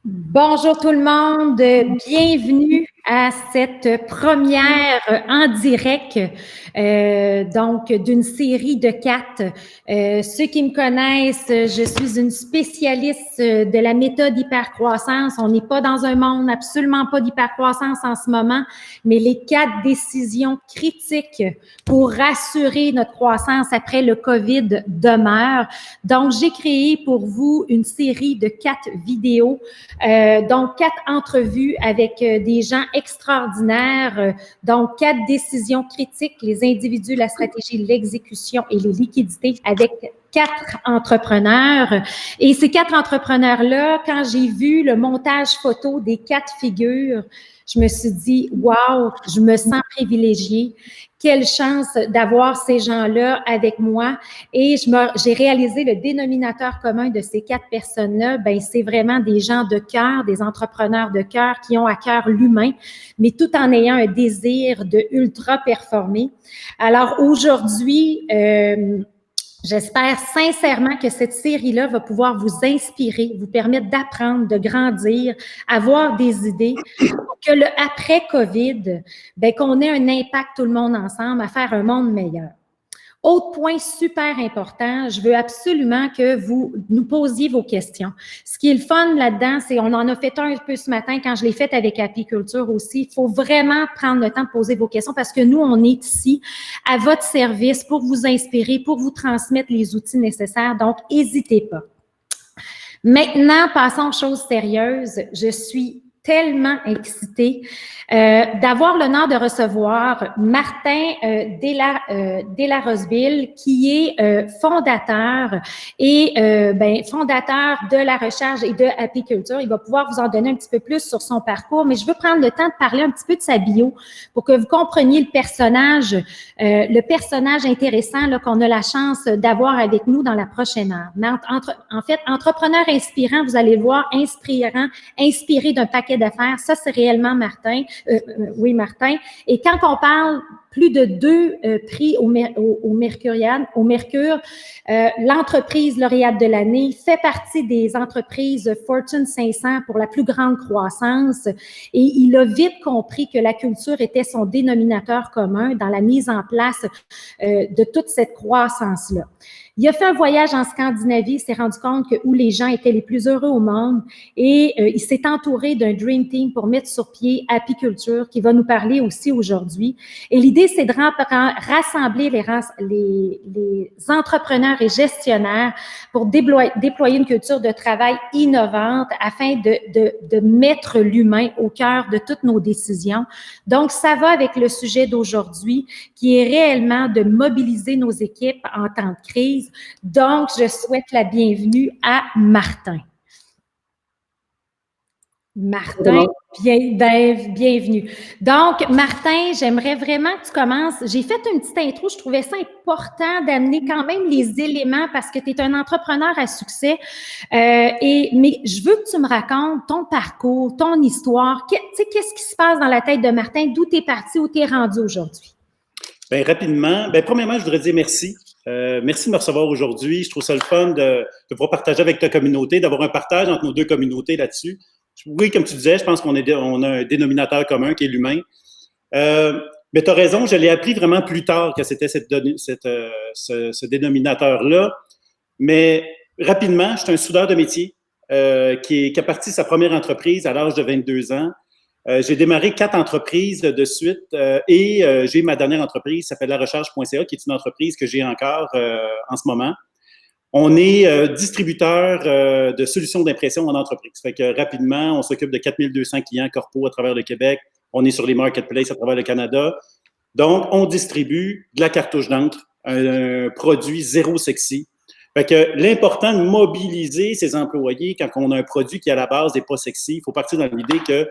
Bonjour tout le monde, bienvenue à cette première en direct donc d'une série de 4. Ceux qui me connaissent, je suis une spécialiste de la méthode hypercroissance. On n'est pas dans un monde absolument pas d'hypercroissance en ce moment, mais les 4 décisions critiques pour rassurer notre croissance après le COVID demeurent. Donc, j'ai créé pour vous une série de 4 vidéos. Donc, 4 entrevues avec des gens extraordinaires, donc 4 décisions critiques, les individus, la stratégie, l'exécution et les liquidités avec 4 entrepreneurs. Et ces 4 entrepreneurs-là, quand j'ai vu le montage photo des 4 figures, je me suis dit, wow, je me sens privilégiée. Quelle chance d'avoir ces gens-là avec moi. Et j'ai réalisé le dénominateur commun de ces 4 personnes-là, ben c'est vraiment des gens de cœur, des entrepreneurs de cœur qui ont à cœur l'humain, mais tout en ayant un désir de ultra performer. Alors aujourd'hui, j'espère sincèrement que cette série-là va pouvoir vous inspirer, vous permettre d'apprendre, de grandir, avoir des idées, pour que le après-COVID, ben, qu'on ait un impact tout le monde ensemble à faire un monde meilleur. Autre point super important, je veux absolument que vous nous posiez vos questions. Ce qui est le fun là-dedans, c'est on en a fait un peu ce matin quand je l'ai fait avec Apiculture aussi. Il faut vraiment prendre le temps de poser vos questions parce que nous, on est ici à votre service pour vous inspirer, pour vous transmettre les outils nécessaires. Donc, n'hésitez pas. Maintenant, passons aux choses sérieuses. Je suis tellement excitée d'avoir l'honneur de recevoir Martin Delarosville, qui est fondateur et fondateur de la recherche et de Apiculture. Il va pouvoir vous en donner un petit peu plus sur son parcours, mais je veux prendre le temps de parler un petit peu de sa bio pour que vous compreniez le personnage intéressant là, qu'on a la chance d'avoir avec nous dans la prochaine heure. Mais en fait, entrepreneur inspirant, vous allez le voir, inspiré d'un paquet d'affaires, ça c'est réellement Martin. Oui, Martin. Et quand on parle plus de 2 prix au Mercure, l'entreprise lauréate de l'année fait partie des entreprises Fortune 500 pour la plus grande croissance. Et il a vite compris que la culture était son dénominateur commun dans la mise en place de toute cette croissance-là. Il a fait un voyage en Scandinavie, il s'est rendu compte que où les gens étaient les plus heureux au monde et il s'est entouré d'un Dream Team pour mettre sur pied Apiculture qui va nous parler aussi aujourd'hui. Et l'idée, c'est de rassembler les entrepreneurs et gestionnaires pour déployer une culture de travail innovante afin de mettre l'humain au cœur de toutes nos décisions. Donc, ça va avec le sujet d'aujourd'hui qui est réellement de mobiliser nos équipes en temps de crise. Donc, je souhaite la bienvenue à Martin. Martin, bienvenue. Donc, Martin, j'aimerais vraiment que tu commences. J'ai fait une petite intro, je trouvais ça important d'amener quand même les éléments parce que tu es un entrepreneur à succès. Mais je veux que tu me racontes ton parcours, ton histoire. Qu'est-ce qui se passe dans la tête de Martin? D'où tu es parti, où tu es rendu aujourd'hui? Bien, rapidement, premièrement, je voudrais dire merci. Merci de me recevoir aujourd'hui. Je trouve ça le fun de pouvoir partager avec ta communauté, d'avoir un partage entre nos 2 communautés là-dessus. Oui, comme tu disais, je pense qu'on a un dénominateur commun qui est l'humain. Mais tu as raison, je l'ai appris vraiment plus tard que c'était ce dénominateur-là. Mais rapidement, je suis un soudeur de métier qui a parti sa première entreprise à l'âge de 22 ans. J'ai démarré 4 entreprises de suite et j'ai ma dernière entreprise qui s'appelle larecherche.ca, qui est une entreprise que j'ai encore en ce moment. On est distributeur de solutions d'impression en entreprise. Fait que rapidement, on s'occupe de 4200 clients corpo à travers le Québec. On est sur les marketplaces à travers le Canada. Donc, on distribue de la cartouche d'encre, un produit zéro sexy. Fait que l'important de mobiliser ses employés quand on a un produit qui à la base n'est pas sexy, il faut partir dans l'idée que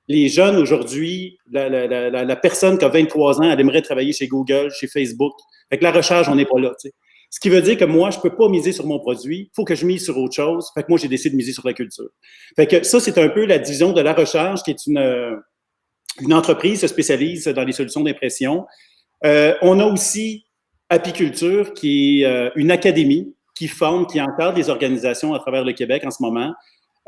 les jeunes aujourd'hui, la personne qui a 23 ans, elle aimerait travailler chez Google, chez Facebook. Fait que la recherche, on n'est pas là. T'sais. Ce qui veut dire que moi, je peux pas miser sur mon produit. Il faut que je mise sur autre chose. Fait que moi, j'ai décidé de miser sur la culture. Fait que ça, c'est un peu la division de la recherche, qui est une entreprise qui se spécialise dans les solutions d'impression. On a aussi Apiculture, qui est une académie qui forme, qui encadre des organisations à travers le Québec en ce moment.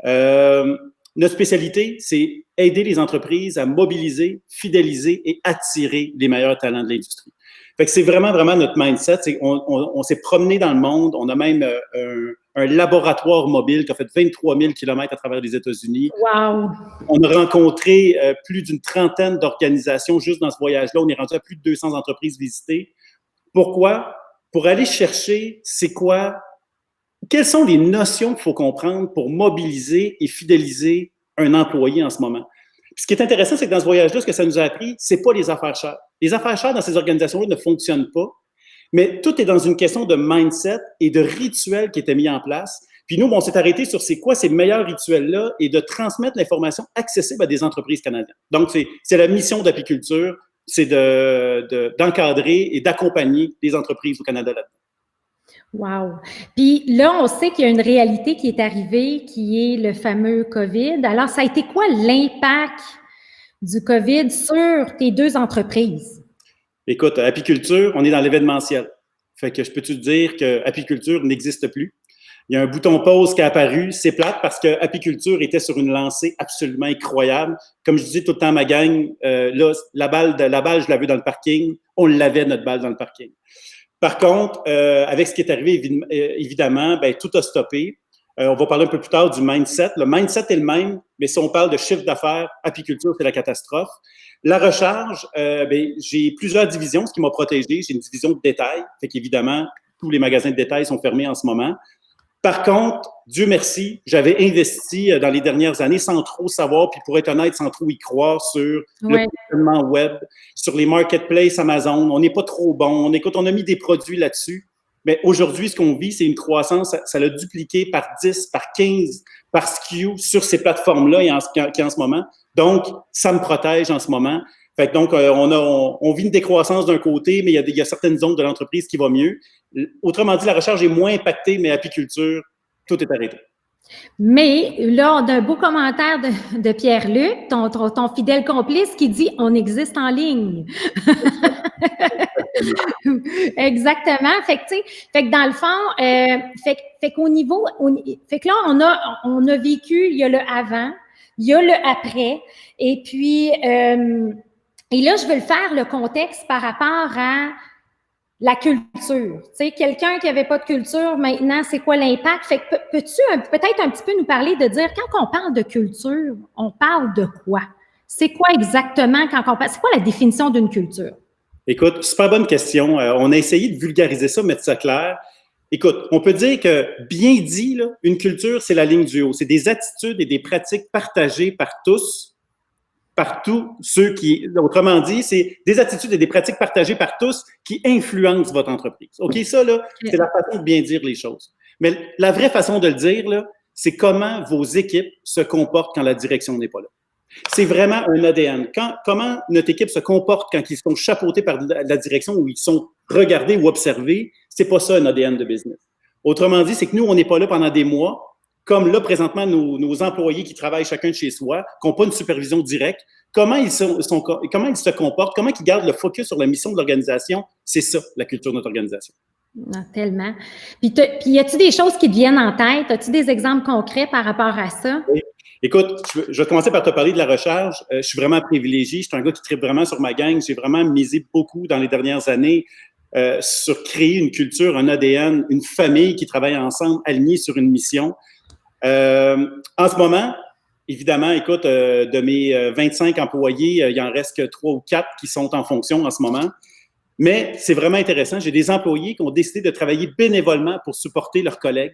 Notre spécialité, c'est aider les entreprises à mobiliser, fidéliser et attirer les meilleurs talents de l'industrie. Fait que c'est vraiment, vraiment notre mindset. On s'est promené dans le monde. On a même un laboratoire mobile qui a fait 23 000 kilomètres à travers les États-Unis. Wow! On a rencontré plus d'une trentaine d'organisations juste dans ce voyage-là. On est rendu à plus de 200 entreprises visitées. Pourquoi? Pour aller chercher quelles sont les notions qu'il faut comprendre pour mobiliser et fidéliser un employé en ce moment. Puis ce qui est intéressant, c'est que dans ce voyage-là, ce que ça nous a appris, c'est pas les affaires chères. Les affaires chères dans ces organisations-là ne fonctionnent pas, mais tout est dans une question de mindset et de rituels qui étaient mis en place. Puis nous, on s'est arrêté sur c'est quoi ces meilleurs rituels-là et de transmettre l'information accessible à des entreprises canadiennes. Donc, c'est la mission d'Apiculture, c'est d'encadrer et d'accompagner les entreprises au Canada là-dedans. Wow! Puis là, on sait qu'il y a une réalité qui est arrivée, qui est le fameux COVID. Alors, ça a été quoi l'impact du COVID sur tes deux entreprises? Écoute, Apiculture, on est dans l'événementiel. Fait que je peux te dire que Apiculture n'existe plus. Il y a un bouton pause qui est apparu. C'est plate parce que Apiculture était sur une lancée absolument incroyable. Comme je disais tout le temps à ma gang, là, la balle, je l'avais dans le parking. On l'avait, notre balle, dans le parking. Par contre, avec ce qui est arrivé, évidemment, ben, tout a stoppé. On va parler un peu plus tard du mindset. Le mindset est le même, mais si on parle de chiffre d'affaires, Apiculture, c'est la catastrophe. La recharge, ben, j'ai plusieurs divisions, ce qui m'a protégé. J'ai une division de détail, fait qu'évidemment, tous les magasins de détail sont fermés en ce moment. Par contre, Dieu merci, j'avais investi dans les dernières années sans trop savoir, puis pour être honnête, sans trop y croire sur le positionnement web, sur les marketplaces Amazon. On n'est pas trop bon. On a mis des produits là-dessus. Mais aujourd'hui, ce qu'on vit, c'est une croissance, ça l'a dupliqué par 10, par 15, par SKU sur ces plateformes-là qui en ce moment. Donc, ça me protège en ce moment. Fait que donc, on vit une décroissance d'un côté, mais il y a certaines zones de l'entreprise qui vont mieux. Autrement dit, la recherche est moins impactée, mais Apiculture, tout est arrêté. Mais là, on a un beau commentaire de Pierre-Luc, ton fidèle complice, qui dit « On existe en ligne ». Exactement. Fait que dans le fond, fait qu'au niveau, fait que là, on a vécu, il y a le avant, il y a le après, et puis, et là, je veux le faire le contexte par rapport à la culture. Tu sais, quelqu'un qui n'avait pas de culture, maintenant, c'est quoi l'impact? Fait que peux-tu peut-être un petit peu nous parler de dire, quand on parle de culture, on parle de quoi? C'est quoi exactement quand on parle? C'est quoi la définition d'une culture? Écoute, super bonne question. On a essayé de vulgariser ça, mettre ça clair. Écoute, on peut dire que, bien dit, là, une culture, c'est la ligne du haut. C'est des attitudes et des pratiques partagées par tous, ceux qui, autrement dit, c'est des attitudes et des pratiques partagées par tous qui influencent votre entreprise. OK, ça, là, c'est la façon de bien dire les choses. Mais la vraie façon de le dire, là, c'est comment vos équipes se comportent quand la direction n'est pas là. C'est vraiment un ADN. Comment notre équipe se comporte quand ils sont chapeautés par la direction ou ils sont regardés ou observés, c'est pas ça un ADN de business. Autrement dit, c'est que nous, on n'est pas là pendant des mois, comme là, présentement, nos employés qui travaillent chacun de chez soi, qui n'ont pas une supervision directe, comment ils se comportent, comment ils gardent le focus sur la mission de l'organisation, c'est ça, la culture de notre organisation. Non, tellement. Puis y a-t-il des choses qui te viennent en tête? As-tu des exemples concrets par rapport à ça? Oui. Écoute, je vais commencer par te parler de la recharge. Je suis vraiment privilégié. Je suis un gars qui tripe vraiment sur ma gang. J'ai vraiment misé beaucoup dans les dernières années sur créer une culture, un ADN, une famille qui travaille ensemble, alignée sur une mission. En ce moment, évidemment, écoute, de mes 25 employés, il en reste que 3 ou 4 qui sont en fonction en ce moment. Mais c'est vraiment intéressant. J'ai des employés qui ont décidé de travailler bénévolement pour supporter leurs collègues.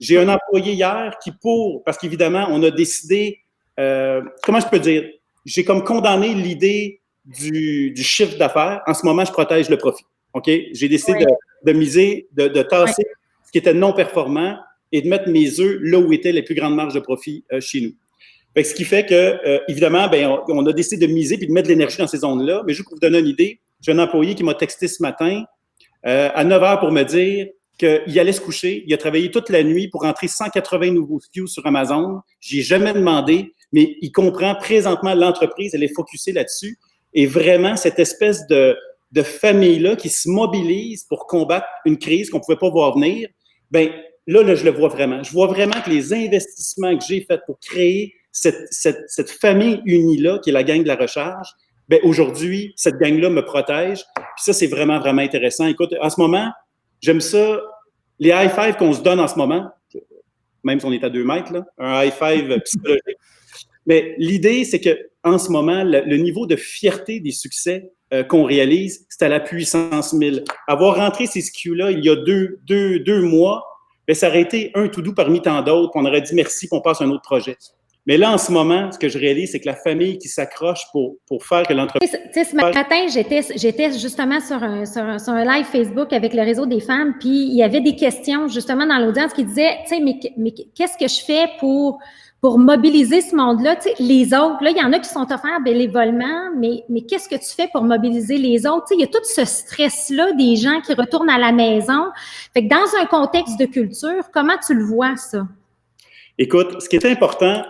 J'ai un employé hier parce qu'évidemment, on a décidé, comment je peux dire, j'ai comme condamné l'idée du chiffre d'affaires. En ce moment, je protège le profit. OK? J'ai décidé de miser, de tasser ce qui était non performant et de mettre mes œufs là où étaient les plus grandes marges de profit chez nous. Fait que ce qui fait que, évidemment, ben, on a décidé de miser puis de mettre de l'énergie dans ces zones-là. Mais juste pour vous donner une idée, j'ai un employé qui m'a texté ce matin à 9 h pour me dire qu'il allait se coucher. Il a travaillé toute la nuit pour rentrer 180 nouveaux SKUs sur Amazon. J'ai jamais demandé, mais il comprend présentement l'entreprise, elle est focusée là-dessus. Et vraiment, cette espèce de famille-là qui se mobilise pour combattre une crise qu'on ne pouvait pas voir venir, ben là, je le vois vraiment. Je vois vraiment que les investissements que j'ai faits pour créer cette famille unie-là, qui est la gang de la recharge, ben aujourd'hui, cette gang-là me protège. Puis ça, c'est vraiment, vraiment intéressant. Écoute, en ce moment, j'aime ça. Les high five qu'on se donne en ce moment, même si on est à 2 mètres, là, un high five psychologique. Mais l'idée, c'est qu'en ce moment, le niveau de fierté des succès qu'on réalise, c'est à la puissance 1000. Avoir rentré ces SKU-là il y a deux mois, bien, ça aurait été un tout doux parmi tant d'autres, puis on aurait dit merci, puis on passe à un autre projet. Mais là, en ce moment, ce que je réalise, c'est que la famille qui s'accroche pour faire que l'entreprise... Tu sais, ce matin, j'étais justement sur un live Facebook avec le réseau des femmes, puis il y avait des questions justement dans l'audience qui disaient, tu sais, mais qu'est-ce que je fais pour mobiliser ce monde-là? Tu sais, les autres, là, il y en a qui sont offerts bénévolement, mais qu'est-ce que tu fais pour mobiliser les autres? Tu sais, il y a tout ce stress-là des gens qui retournent à la maison. Fait que dans un contexte de culture, comment tu le vois, ça? Écoute, ce qui est important,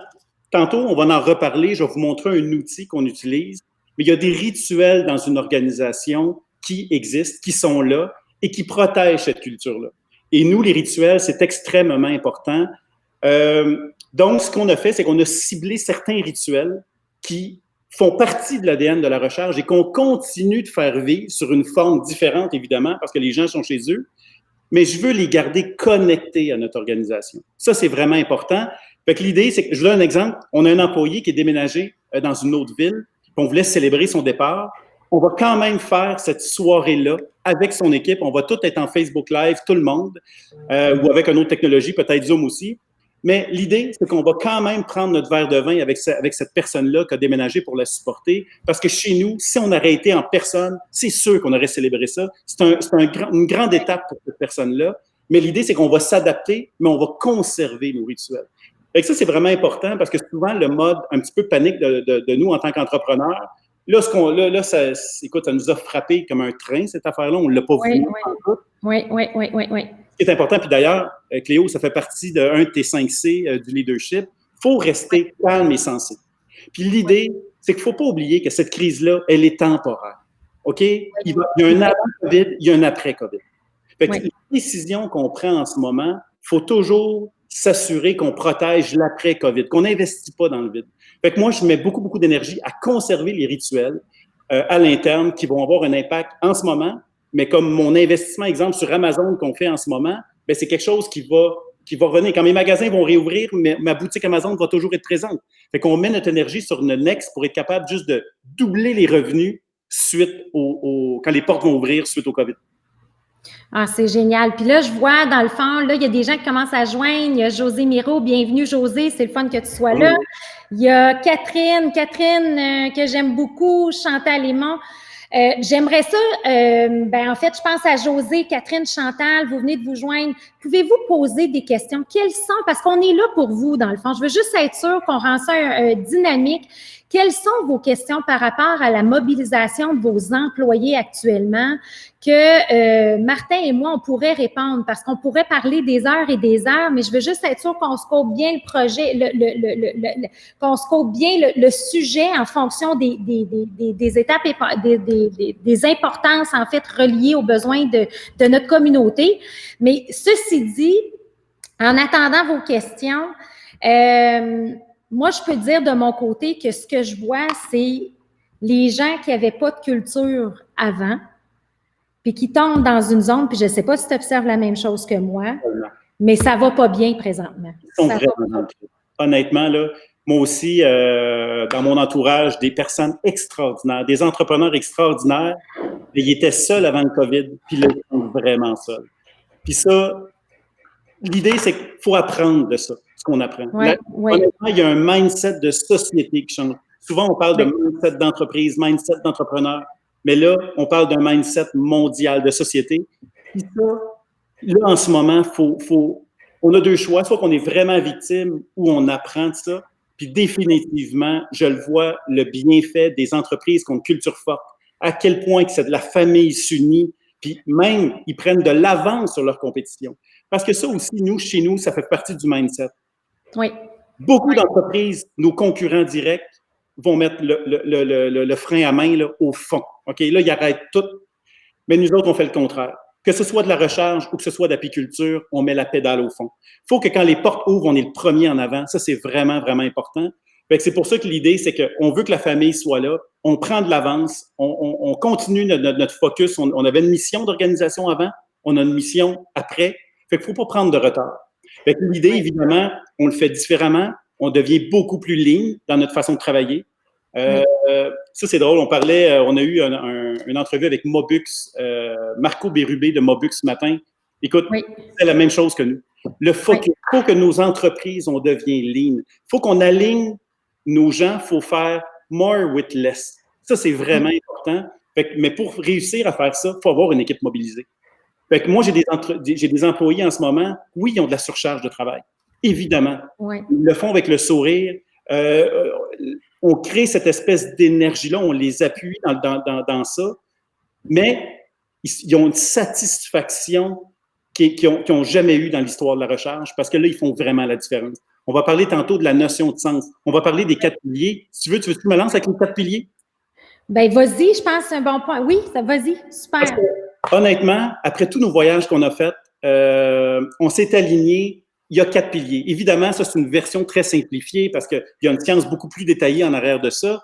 tantôt, on va en reparler, je vais vous montrer un outil qu'on utilise, mais il y a des rituels dans une organisation qui existent, qui sont là et qui protègent cette culture-là. Et nous, les rituels, c'est extrêmement important. Donc, ce qu'on a fait, c'est qu'on a ciblé certains rituels qui font partie de l'ADN de la recharge et qu'on continue de faire vivre sur une forme différente, évidemment, parce que les gens sont chez eux, mais je veux les garder connectés à notre organisation. Ça, c'est vraiment important. Fait que l'idée, c'est que, je vous donne un exemple, on a un employé qui est déménagé dans une autre ville, puis on voulait célébrer son départ. On va quand même faire cette soirée-là avec son équipe. On va tous être en Facebook Live, tout le monde, ou avec une autre technologie, peut-être Zoom aussi. Mais l'idée, c'est qu'on va quand même prendre notre verre de vin avec cette personne-là qui a déménagé pour la supporter. Parce que chez nous, si on aurait été en personne, c'est sûr qu'on aurait célébré ça. C'est une grande étape pour cette personne-là. Mais l'idée, c'est qu'on va s'adapter, mais on va conserver nos rituels. Et ça, c'est vraiment important parce que souvent, le mode un petit peu panique de nous en tant qu'entrepreneurs, là, écoute, ça nous a frappé comme un train, cette affaire-là. On ne l'a pas vu. Oui. Ce qui est important, puis d'ailleurs, Cléo, ça fait partie d'un de tes 5 C du leadership. Il faut rester calme et sensé. Puis l'idée, c'est qu'il ne faut pas oublier que cette crise-là, elle est temporaire. OK? Il y a un avant-COVID, il y a un après-COVID. Fait que les décisions qu'on prend en ce moment, il faut toujours s'assurer qu'on protège l'après-COVID, qu'on n'investit pas dans le vide. Fait que moi, je mets beaucoup, beaucoup d'énergie à conserver les rituels à l'interne qui vont avoir un impact en ce moment, mais comme mon investissement, exemple, sur Amazon qu'on fait en ce moment, bien, c'est quelque chose qui va revenir. Quand mes magasins vont réouvrir, ma boutique Amazon va toujours être présente. Fait qu'on met notre énergie sur une next pour être capable juste de doubler les revenus suite quand les portes vont ouvrir suite au COVID. Ah, c'est génial. Puis là, je vois, dans le fond, là, il y a des gens qui commencent à joindre. Il y a José Miro. Bienvenue, José. C'est le fun que tu sois là. Il y a Catherine, que j'aime beaucoup. Chantal Aymon. J'aimerais ça, en fait, je pense à José, Catherine, Chantal, vous venez de vous joindre. Pouvez-vous poser des questions? Quelles sont, parce qu'on est là pour vous, dans le fond. Je veux juste être sûre qu'on rend ça dynamique. Quelles sont vos questions par rapport à la mobilisation de vos employés actuellement que Martin et moi, on pourrait répondre parce qu'on pourrait parler des heures et des heures, mais je veux juste être sûre qu'on scope bien le projet, qu'on scope bien le sujet en fonction des étapes, des importances, en fait, reliées aux besoins de notre communauté. Mais ceci dit, en attendant vos questions, moi, je peux dire de mon côté que ce que je vois, c'est les gens qui n'avaient pas de culture avant, puis qui tombent dans une zone, puis je ne sais pas si tu observes la même chose que moi, mais ça ne va pas bien présentement. Honnêtement, là, moi aussi, dans mon entourage, des personnes extraordinaires, des entrepreneurs extraordinaires, ils étaient seuls avant le COVID, puis là, ils sont vraiment seuls. Puis ça, l'idée, c'est qu'il faut apprendre de ça, ce qu'on apprend. Honnêtement, il y a un mindset de société qui change. Souvent, on parle de mindset d'entreprise, mindset d'entrepreneur, mais là, on parle d'un mindset mondial de société. Puis ça, là, en ce moment, on a 2 choix, soit qu'on est vraiment victime ou on apprend de ça. Puis définitivement, je le vois, le bienfait des entreprises qui ont une culture forte, à quel point que c'est de la famille s'unit, puis même, ils prennent de l'avance sur leur compétition. Parce que ça aussi, chez nous, ça fait partie du mindset. Oui. Beaucoup d'entreprises, nos concurrents directs, vont mettre le frein à main là, au fond. OK, là, ils arrêtent tout. Mais nous autres, on fait le contraire. Que ce soit de la recharge ou que ce soit d'apiculture, on met la pédale au fond. Il faut que quand les portes ouvrent, on est le premier en avant. Ça, c'est vraiment, vraiment important. Fait que c'est pour ça que l'idée, c'est qu'on veut que la famille soit là, on prend de l'avance, on continue notre focus. On avait une mission d'organisation avant, on a une mission après. Fait qu'il ne faut pas prendre de retard. Fait que l'idée, évidemment, on le fait différemment, on devient beaucoup plus lean dans notre façon de travailler. Ça, c'est drôle. On a eu une entrevue avec Mobux, Marco Bérubé de Mobux ce matin. Écoute, c'est la même chose que nous. Le focus, il faut que nos entreprises, on devient lean. Il faut qu'on aligne nos gens, il faut faire more with less. Ça, c'est vraiment important. Mais pour réussir à faire ça, il faut avoir une équipe mobilisée. Fait que moi, j'ai des employés en ce moment, oui, ils ont de la surcharge de travail. Évidemment. Ils le font avec le sourire. On crée cette espèce d'énergie-là, on les appuie dans ça, mais ils ont une satisfaction qu'ils n'ont jamais eue dans l'histoire de la recharge, parce que là, ils font vraiment la différence. On va parler tantôt de la notion de sens. On va parler des 4 piliers. Si tu veux que tu me lances avec les 4 piliers? Ben vas-y, je pense que c'est un bon point. Oui, vas-y, super. Parce que, honnêtement, après tous nos voyages qu'on a faits, on s'est alignés. Il y a 4 piliers. Évidemment, ça, c'est une version très simplifiée parce qu'il y a une science beaucoup plus détaillée en arrière de ça.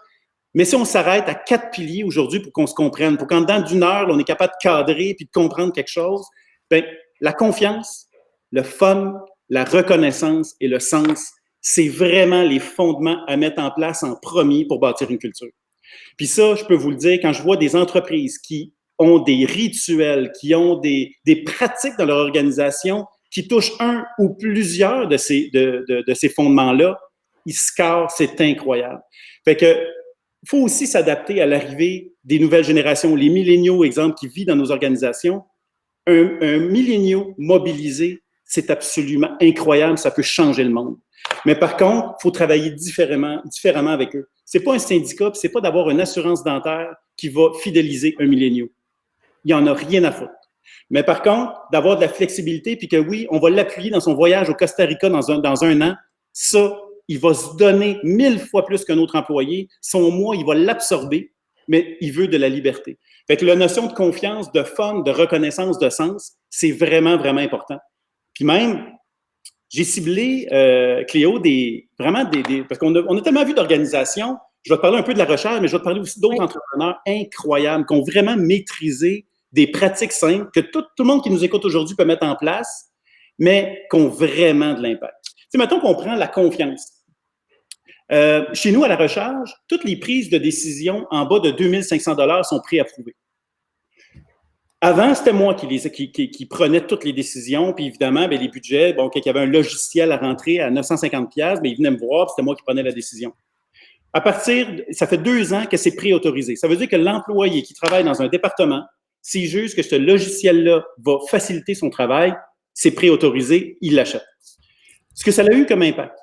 Mais si on s'arrête à 4 piliers aujourd'hui pour qu'on se comprenne, pour qu'en dedans d'une heure, on est capable de cadrer puis de comprendre quelque chose, bien, la confiance, le fun, la reconnaissance et le sens, c'est vraiment les fondements à mettre en place en premier pour bâtir une culture. Puis ça, je peux vous le dire, quand je vois des entreprises qui ont des rituels, qui ont des pratiques dans leur organisation, qui touchent un ou plusieurs de ces fondements-là, ils scorent, c'est incroyable. Fait que, il faut aussi s'adapter à l'arrivée des nouvelles générations. Les milléniaux, exemple, qui vivent dans nos organisations, un milléniaux mobilisé, c'est absolument incroyable, ça peut changer le monde. Mais par contre, il faut travailler différemment avec eux. C'est pas un syndicat, c'est pas d'avoir une assurance dentaire qui va fidéliser un milléniaux. Il n'y en a rien à foutre. Mais par contre, d'avoir de la flexibilité, puis que oui, on va l'appuyer dans son voyage au Costa Rica dans un an, ça, il va se donner 1000 fois plus qu'un autre employé. Son mois, il va l'absorber, mais il veut de la liberté. Fait que la notion de confiance, de fun, de reconnaissance, de sens, c'est vraiment, vraiment important. Puis même, j'ai ciblé, Cléo, parce qu'on a tellement vu d'organisations, je vais te parler un peu de la recherche, mais je vais te parler aussi d'autres entrepreneurs incroyables qui ont vraiment maîtrisé des pratiques simples que tout le monde qui nous écoute aujourd'hui peut mettre en place, mais qui ont vraiment de l'impact. Tu sais, mettons qu'on prend la confiance. Chez nous, à la recharge, toutes les prises de décision en bas de 2500 $ sont préapprouvées. Avant, c'était moi qui prenais toutes les décisions, puis évidemment, bien, les budgets, bon, quand il y avait un logiciel à rentrer à 950 $, bien, ils venaient me voir, puis c'était moi qui prenais la décision. Ça fait 2 ans que c'est préautorisé. Ça veut dire que l'employé qui travaille dans un département, s'il juge que ce logiciel-là va faciliter son travail, c'est préautorisé, il l'achète. Ce que ça a eu comme impact,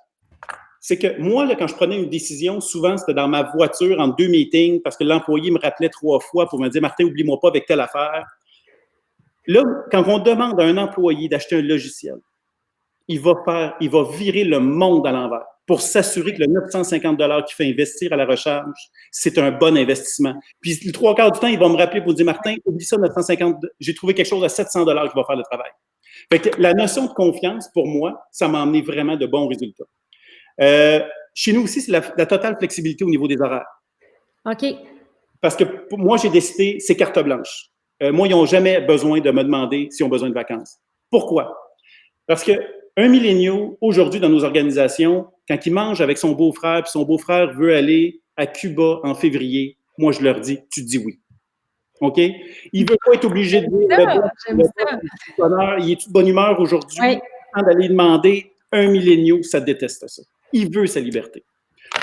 c'est que moi, là, quand je prenais une décision, souvent, c'était dans ma voiture en 2 meetings parce que l'employé me rappelait 3 fois pour me dire « Martin, oublie-moi pas avec telle affaire ». Là, quand on demande à un employé d'acheter un logiciel, il va virer le monde à l'envers pour s'assurer que le 950 $ qu'il fait investir à la recharge, c'est un bon investissement. Puis le 3/4 du temps, il va me rappeler pour dire « Martin, oublie ça, 950, j'ai trouvé quelque chose à 700 $ qui va faire le travail ». Fait que la notion de confiance, pour moi, ça m'a amené vraiment de bons résultats. Chez nous aussi, c'est la totale flexibilité au niveau des horaires. OK. Parce que moi, j'ai décidé, c'est carte blanche. Moi, ils n'ont jamais besoin de me demander s'ils ont besoin de vacances. Pourquoi? Parce qu'un milléniaux, aujourd'hui, dans nos organisations, quand il mange avec son beau-frère, puis son beau-frère veut aller à Cuba en février, moi, je leur dis, tu dis oui. OK? Il ne veut pas être obligé de dire, il est de bonne humeur aujourd'hui, d'aller demander un milléniaux, ça déteste ça. Il veut sa liberté.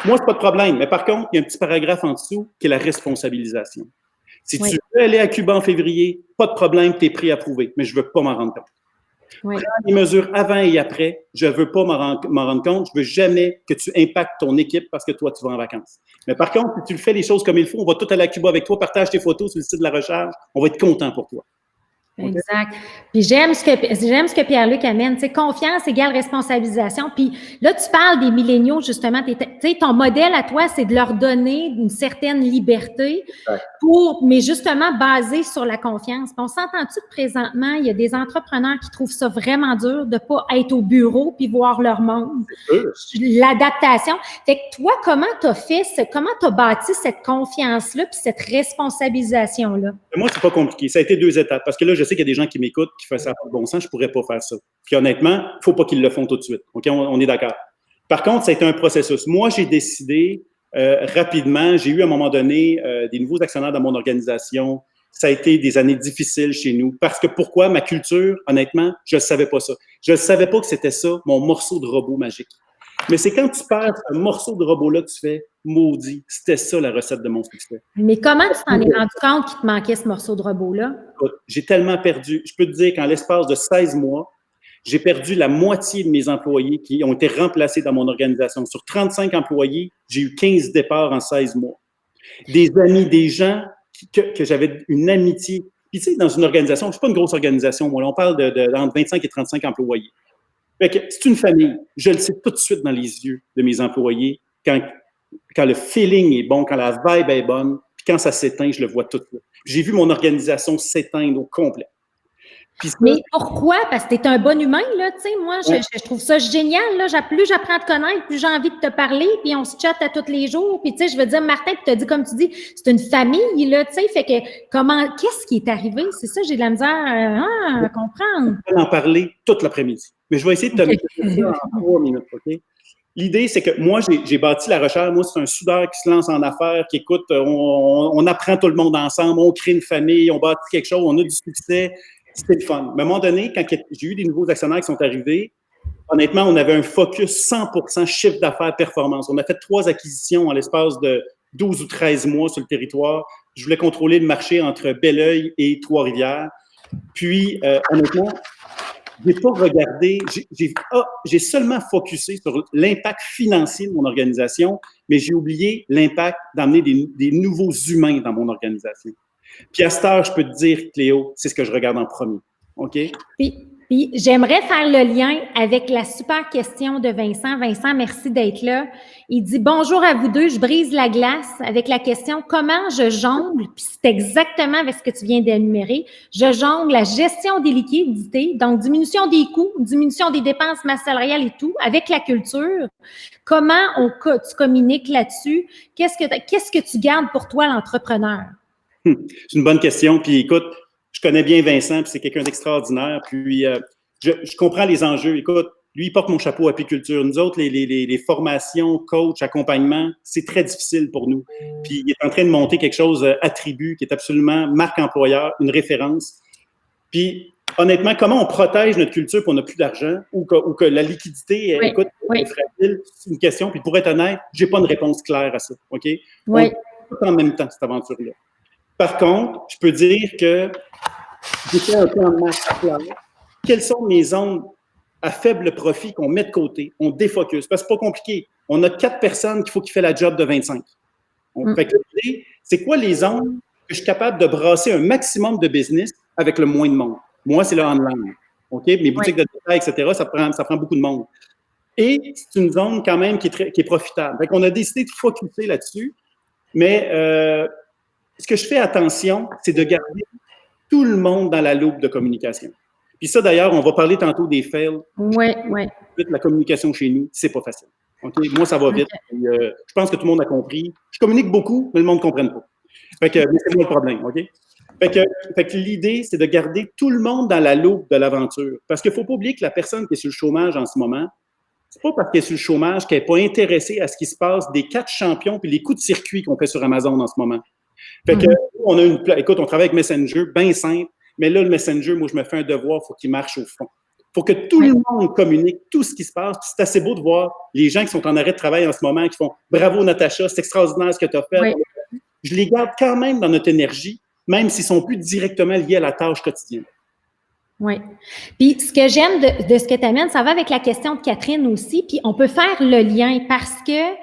Moi, c'est pas de problème. Mais par contre, il y a un petit paragraphe en dessous qui est la responsabilisation. Si tu veux aller à Cuba en février, pas de problème, tu es préapprouvé, mais je ne veux pas m'en rendre compte. Prends les mesures avant et après, je ne veux pas m'en rendre compte, je ne veux jamais que tu impactes ton équipe parce que toi, tu vas en vacances. Mais par contre, si tu le fais les choses comme il faut, on va tout aller à Cuba avec toi, partage tes photos sur le site de la recharge, on va être content pour toi. Exact. Puis j'aime ce que Pierre-Luc amène. Tu sais, confiance égale responsabilisation. Puis là, tu parles des milléniaux, justement. Tu sais, ton modèle à toi, c'est de leur donner une certaine liberté mais justement basé sur la confiance. Puis on s'entend-tu que présentement, il y a des entrepreneurs qui trouvent ça vraiment dur de ne pas être au bureau puis voir leur monde? L'adaptation. Fait que toi, comment tu as bâti cette confiance-là puis cette responsabilisation-là? Moi, c'est pas compliqué. Ça a été 2 étapes. Parce que là, je sais qu'il y a des gens qui m'écoutent qui font ça de bon sens, je pourrais pas faire ça. Puis honnêtement, il faut pas qu'ils le font tout de suite. OK? On est d'accord. Par contre, ça a été un processus. Moi, j'ai décidé rapidement, j'ai eu à un moment donné des nouveaux actionnaires dans mon organisation. Ça a été des années difficiles chez nous. Parce que pourquoi? Ma culture, honnêtement, je ne savais pas ça. Je ne savais pas que c'était ça, mon morceau de robot magique. Mais c'est quand tu perds ce morceau de robot-là que tu fais, maudit, c'était ça la recette de mon succès. Mais comment tu t'en es rendu compte qu'il te manquait ce morceau de robot-là? J'ai tellement perdu. Je peux te dire qu'en l'espace de 16 mois, j'ai perdu la moitié de mes employés qui ont été remplacés dans mon organisation. Sur 35 employés, j'ai eu 15 départs en 16 mois. Des amis, des gens que j'avais une amitié. Puis tu sais, dans une organisation, je ne suis pas une grosse organisation, moi, là, on parle d'entre 25 et 35 employés. Fait que c'est une famille. Je le sais tout de suite dans les yeux de mes employés quand le feeling est bon, quand la vibe est bonne, puis quand ça s'éteint, je le vois tout de suite. J'ai vu mon organisation s'éteindre au complet. Mais pourquoi? Parce que tu es un bon humain, là, tu sais. Moi, je trouve ça génial, là. Plus j'apprends à te connaître, plus j'ai envie de te parler, puis on se chatte à tous les jours. Puis, tu sais, je veux dire, Martin, puis tu as dit, comme tu dis, c'est une famille, là, tu sais. Fait que, qu'est-ce qui est arrivé? C'est ça, j'ai de la misère à comprendre. Je vais en parler toute l'après-midi. Mais je vais essayer de te mettre ça en 3 minutes, OK? L'idée, c'est que moi, j'ai bâti La Rochelle. Moi, c'est un soudeur qui se lance en affaires, qui écoute, on apprend tout le monde ensemble, on crée une famille, on bâtit quelque chose, on a du succès. C'était le fun. Mais à un moment donné, quand j'ai eu des nouveaux actionnaires qui sont arrivés, honnêtement, on avait un focus 100% chiffre d'affaires performance. On a fait 3 acquisitions en l'espace de 12 ou 13 mois sur le territoire. Je voulais contrôler le marché entre Belleuil et Trois-Rivières. Puis, honnêtement, je n'ai pas regardé, j'ai seulement focusé sur l'impact financier de mon organisation, mais j'ai oublié l'impact d'amener des nouveaux humains dans mon organisation. Puis à cette heure, je peux te dire, Cléo, c'est ce que je regarde en premier. OK? Puis j'aimerais faire le lien avec la super question de Vincent. Vincent, merci d'être là. Il dit « Bonjour à vous deux, je brise la glace avec la question « Comment je jongle? » Puis c'est exactement avec ce que tu viens d'énumérer. Je jongle la gestion des liquidités, donc diminution des coûts, diminution des dépenses salariales et tout, avec la culture. Comment tu communiques là-dessus? Qu'est-ce que tu gardes pour toi, l'entrepreneur? C'est une bonne question. Puis écoute, je connais bien Vincent, puis c'est quelqu'un d'extraordinaire. Puis je comprends les enjeux. Écoute, lui, il porte mon chapeau apiculture. Nous autres, les formations, coach, accompagnement, c'est très difficile pour nous. Puis il est en train de monter quelque chose attribut qui est absolument marque employeur, une référence. Puis honnêtement, comment on protège notre culture pour qu'on n'a plus d'argent ou que la liquidité, écoute, est fragile? C'est une question. Puis pour être honnête, j'ai pas une réponse claire à ça. OK? Oui. On tout en même temps, cette aventure-là. Par contre, je peux dire que j'ai fait un plan de match clair. Quelles sont mes zones à faible profit qu'on met de côté, on défocus? Parce que c'est pas compliqué. On a 4 personnes qu'il faut qu'ils fassent la job de 25. Fait que l'idée, c'est quoi les zones que je suis capable de brasser un maximum de business avec le moins de monde? Moi, c'est le online. OK? Mes boutiques de détail, etc., ça prend beaucoup de monde. Et c'est une zone quand même qui est profitable. Fait qu'on a décidé de focusser là-dessus. Mais ce que je fais attention, c'est de garder tout le monde dans la loupe de communication. Puis ça, d'ailleurs, on va parler tantôt des fails. Oui. La communication chez nous, c'est pas facile. Okay? Moi, ça va vite. Puis, je pense que tout le monde a compris. Je communique beaucoup, mais le monde ne comprenne pas. Fait que c'est moi le problème, OK? Fait que l'idée, c'est de garder tout le monde dans la loupe de l'aventure. Parce qu'il ne faut pas oublier que la personne qui est sur le chômage en ce moment, c'est pas parce qu'elle est sur le chômage qu'elle n'est pas intéressée à ce qui se passe des 4 champions puis les coups de circuit qu'on fait sur Amazon en ce moment. Fait que, écoute, on travaille avec Messenger, bien simple, mais là, le Messenger, moi, je me fais un devoir, il faut qu'il marche au fond. Il faut que tout le monde communique tout ce qui se passe. Puis c'est assez beau de voir les gens qui sont en arrêt de travail en ce moment, qui font « Bravo, Natacha, c'est extraordinaire ce que tu as fait. » Je les garde quand même dans notre énergie, même s'ils ne sont plus directement liés à la tâche quotidienne. Oui. Puis ce que j'aime de ce que tu amènes, ça va avec la question de Catherine aussi, puis on peut faire le lien parce que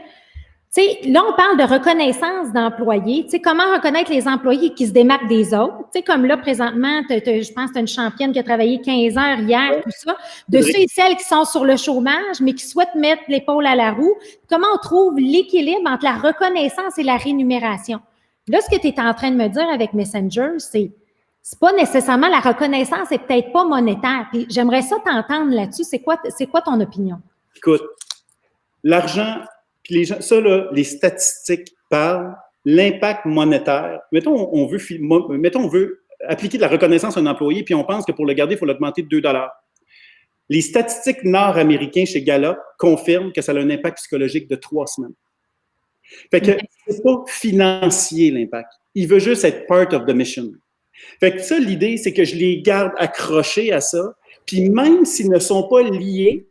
Tu sais, là, on parle de reconnaissance d'employés. Tu sais, comment reconnaître les employés qui se démarquent des autres? Tu sais, comme là, présentement, je pense que tu as une championne qui a travaillé 15 heures hier, tout ça. De ceux et celles qui sont sur le chômage, mais qui souhaitent mettre l'épaule à la roue, comment on trouve l'équilibre entre la reconnaissance et la rémunération? Là, ce que tu es en train de me dire avec Messenger, c'est pas nécessairement la reconnaissance et peut-être pas monétaire. Puis j'aimerais ça t'entendre là-dessus. C'est quoi ton opinion? Écoute, l'argent, puis les gens, ça, là, les statistiques parlent, l'impact monétaire. Mettons, on veut appliquer de la reconnaissance à un employé, puis on pense que pour le garder, il faut l'augmenter de 2 $. Les statistiques nord-américains chez Gallup confirment que ça a un impact psychologique de 3 semaines. Fait que c'est pas financier, l'impact. Il veut juste être part of the mission. Fait que ça, l'idée, c'est que je les garde accrochés à ça, puis même s'ils ne sont pas liés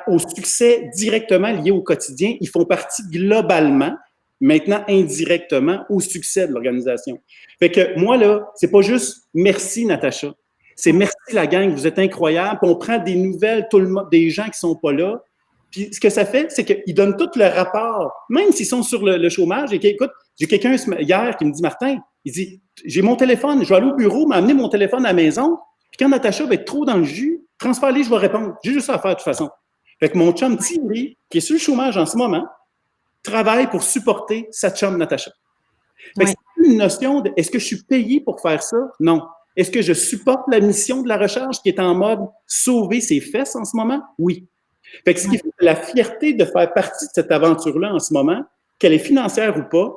au succès directement lié au quotidien, ils font partie globalement, maintenant indirectement, au succès de l'organisation. Fait que moi, là, c'est pas juste merci Natacha, c'est merci la gang, vous êtes incroyables, puis on prend des nouvelles, des gens qui sont pas là, puis ce que ça fait, c'est qu'ils donnent tout le rapport, même s'ils sont sur le chômage, et écoute, j'ai quelqu'un hier qui me dit, Martin, il dit, j'ai mon téléphone, je vais aller au bureau, m'amener mon téléphone à la maison, puis quand Natacha va être trop dans le jus, transfère-les, je vais répondre. J'ai juste ça à faire de toute façon. Fait que mon chum Thierry, qui est sur le chômage en ce moment, travaille pour supporter sa chum Natacha. Fait que c'est une notion de est-ce que je suis payé pour faire ça? Non. Est-ce que je supporte la mission de la recharge qui est en mode sauver ses fesses en ce moment? Oui. Fait que ce qui fait la fierté de faire partie de cette aventure-là en ce moment, qu'elle est financière ou pas,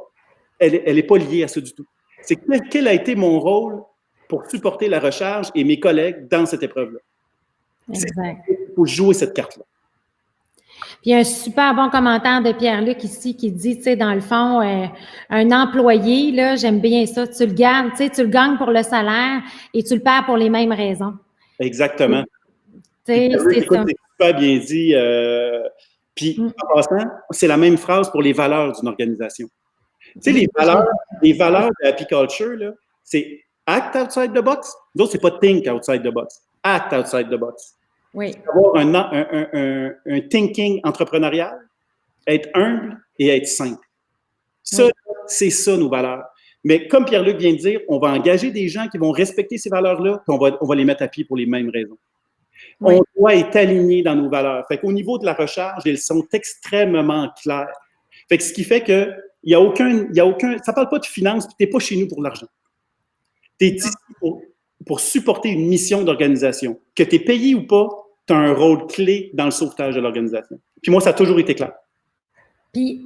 elle est pas liée à ça du tout. C'est quel a été mon rôle pour supporter la recharge et mes collègues dans cette épreuve-là. Exact. Il faut jouer cette carte-là. Puis, il y a un super bon commentaire de Pierre-Luc ici qui dit, tu sais, dans le fond, un employé, là, j'aime bien ça, tu le gardes, tu sais, tu le gagnes pour le salaire et tu le perds pour les mêmes raisons. Exactement. Tu sais, c'est ça. C'est super bien dit. Puis, en passant, c'est la même phrase pour les valeurs d'une organisation. Tu sais, les valeurs de Apiculture, là, c'est act outside the box. D'autres, c'est pas think outside the box. Act outside the box. Oui. Avoir un thinking entrepreneurial, être humble et être simple. Ça, c'est ça nos valeurs. Mais comme Pierre-Luc vient de dire, on va engager des gens qui vont respecter ces valeurs-là, puis on va les mettre à pied pour les mêmes raisons. Oui. On doit être aligné dans nos valeurs. Fait qu'au niveau de la recharge, elles sont extrêmement claires. Fait que ce qui fait que il y a aucun, ça parle pas de finances, puis t'es pas chez nous pour l'argent. T'es ici pour supporter une mission d'organisation. Que tu es payé ou pas, tu as un rôle clé dans le sauvetage de l'organisation. Puis moi, ça a toujours été clair. Puis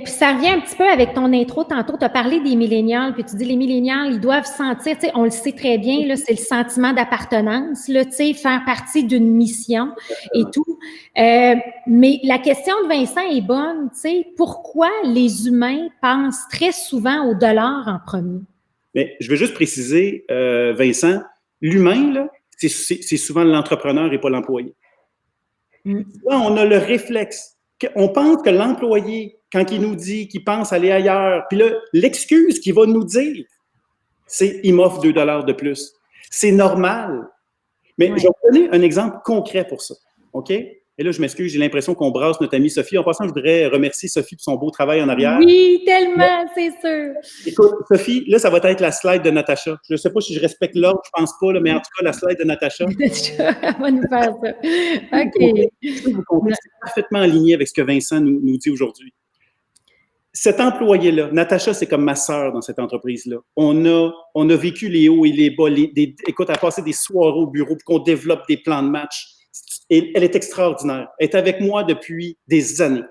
ça revient un petit peu avec ton intro tantôt. Tu as parlé des millénials, puis tu dis les millénials, ils doivent sentir, tu sais, on le sait très bien, là, c'est le sentiment d'appartenance, là, tu sais, faire partie d'une mission et tout. Mais la question de Vincent est bonne, tu sais, pourquoi les humains pensent très souvent au dollar en premier? Mais je veux juste préciser, Vincent, l'humain, là, c'est souvent l'entrepreneur et pas l'employé. Là, on a le réflexe. On pense que l'employé, quand il nous dit qu'il pense aller ailleurs, puis là, l'excuse qu'il va nous dire, c'est « il m'offre 2 $ de plus ». C'est normal. Mais je vais vous donner un exemple concret pour ça. OK? Et là, je m'excuse, j'ai l'impression qu'on brasse notre amie Sophie. En passant, je voudrais remercier Sophie pour son beau travail en arrière. Oui, tellement, c'est sûr. Écoute, Sophie, là, ça va être la slide de Natacha. Je ne sais pas si je respecte l'ordre, je ne pense pas, là, mais en tout cas, la slide de Natacha. Elle va nous faire ça. OK. C'est parfaitement aligné avec ce que Vincent nous dit aujourd'hui. Cet employé-là, Natacha, c'est comme ma sœur dans cette entreprise-là. On a vécu les hauts et les bas. Écoute, elle a passé des soirées au bureau pour qu'on développe des plans de match. Et elle est extraordinaire. Elle est avec moi depuis des années.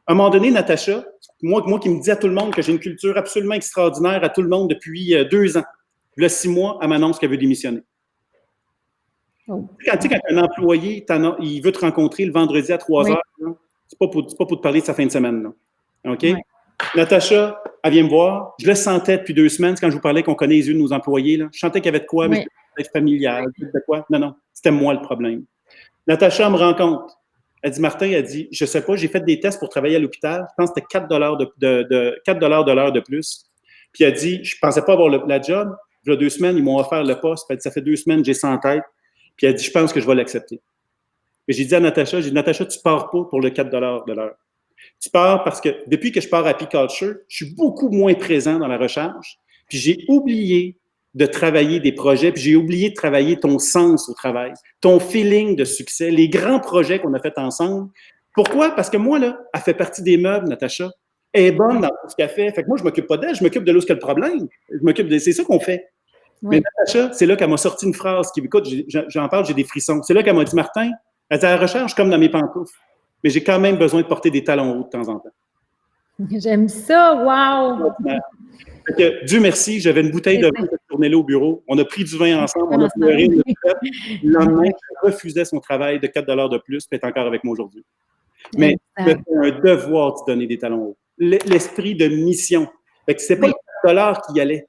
À un moment donné, Natacha, moi qui me dis à tout le monde que j'ai une culture absolument extraordinaire à tout le monde depuis 2 ans. Là, 6 mois, elle m'annonce qu'elle veut démissionner. Oh. Quand un employé, il veut te rencontrer le vendredi à 3 heures, c'est pas pour te parler de sa fin de semaine. Là. OK? Ouais. Natacha, elle vient me voir. Je le sentais depuis 2 semaines quand je vous parlais qu'on connaît les yeux de nos employés. Là. Je sentais qu'il y avait de quoi, mais c'était familial. De quoi? Non, c'était moi le problème. Natacha me rencontre. Elle dit, Martin, elle dit, je sais pas, j'ai fait des tests pour travailler à l'hôpital. Je pense que c'était 4 $ de l'heure de plus. Puis elle dit, je pensais pas avoir la job. Il y a 2 semaines, ils m'ont offert le poste. Elle dit, ça fait 2 semaines, j'ai ça en tête. Puis elle dit, je pense que je vais l'accepter. Et j'ai dit à Natacha, tu pars pas pour le 4 $ de l'heure. Tu pars parce que depuis que je pars à Apiculture, je suis beaucoup moins présent dans la recherche, puis j'ai oublié de travailler des projets, puis j'ai oublié de travailler ton sens au travail, ton feeling de succès, les grands projets qu'on a fait ensemble. Pourquoi? Parce que moi, là, elle fait partie des meubles, Natacha. Elle est bonne dans tout ce qu'elle fait. Fait que moi, je m'occupe pas d'elle, je m'occupe de l'autre qui a le problème. C'est ça qu'on fait. Oui. Mais Natacha, c'est là qu'elle m'a sorti une phrase qui, écoute, j'en parle, j'ai des frissons. C'est là qu'elle m'a dit, Martin, elle dit, à la recherche, comme dans mes pantoufles, mais j'ai quand même besoin de porter des talons hauts de temps en temps. J'aime ça, wow! Fait que, Dieu merci, j'avais une bouteille de vin cette journée-là au bureau. On a pris du vin ensemble, on a pleuré, on a fait. Le lendemain, je refusais son travail de 4 $ de plus, puis elle est encore avec moi aujourd'hui. Mais c'est un devoir de donner des talons hauts. L'esprit de mission. Fait que c'est pas les 4 $ qui y allait.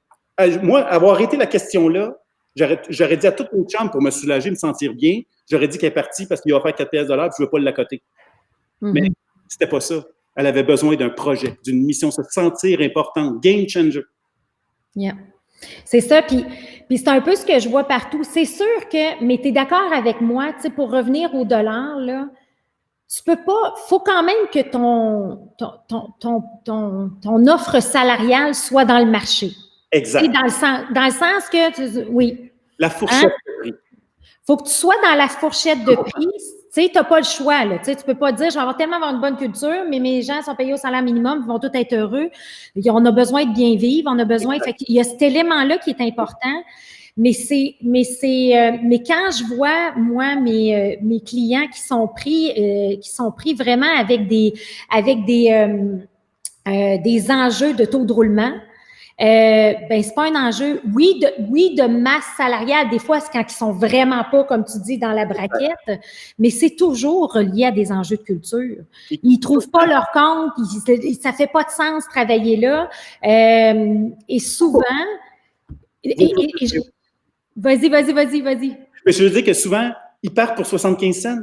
Moi, avoir arrêté la question-là, j'aurais dit à toute une chambre pour me soulager, me sentir bien, j'aurais dit qu'elle est partie parce qu'il va faire 4 $ puis je ne veux pas l'accoter. Mais c'était pas ça. Elle avait besoin d'un projet, d'une mission, se sentir importante, game changer. Yeah. C'est ça, puis c'est un peu ce que je vois partout. C'est sûr que, mais tu es d'accord avec moi, tu sais, pour revenir au dollar, là, tu peux pas, faut quand même que ton offre salariale soit dans le marché. Exact. Dans le sens que, oui. La fourchette de prix. Faut que tu sois dans la fourchette de prix. Tu sais, tu n'as pas le choix, là. Tu sais, tu peux pas dire, je vais avoir une bonne culture, mais mes gens sont payés au salaire minimum, ils vont tous être heureux. On a besoin de bien vivre, on a besoin. Fait qu'il y a cet élément-là qui est important. Mais quand je vois, moi, mes clients qui sont pris vraiment avec des enjeux de taux de roulement, c'est pas un enjeu, oui, de masse salariale. Des fois, c'est quand ils sont vraiment pas, comme tu dis, dans la braquette, mais c'est toujours relié à des enjeux de culture. Ils trouvent pas leur compte, ça fait pas de sens travailler là. Et souvent, vas-y. Mais je veux dire que souvent, ils partent pour 75 cents.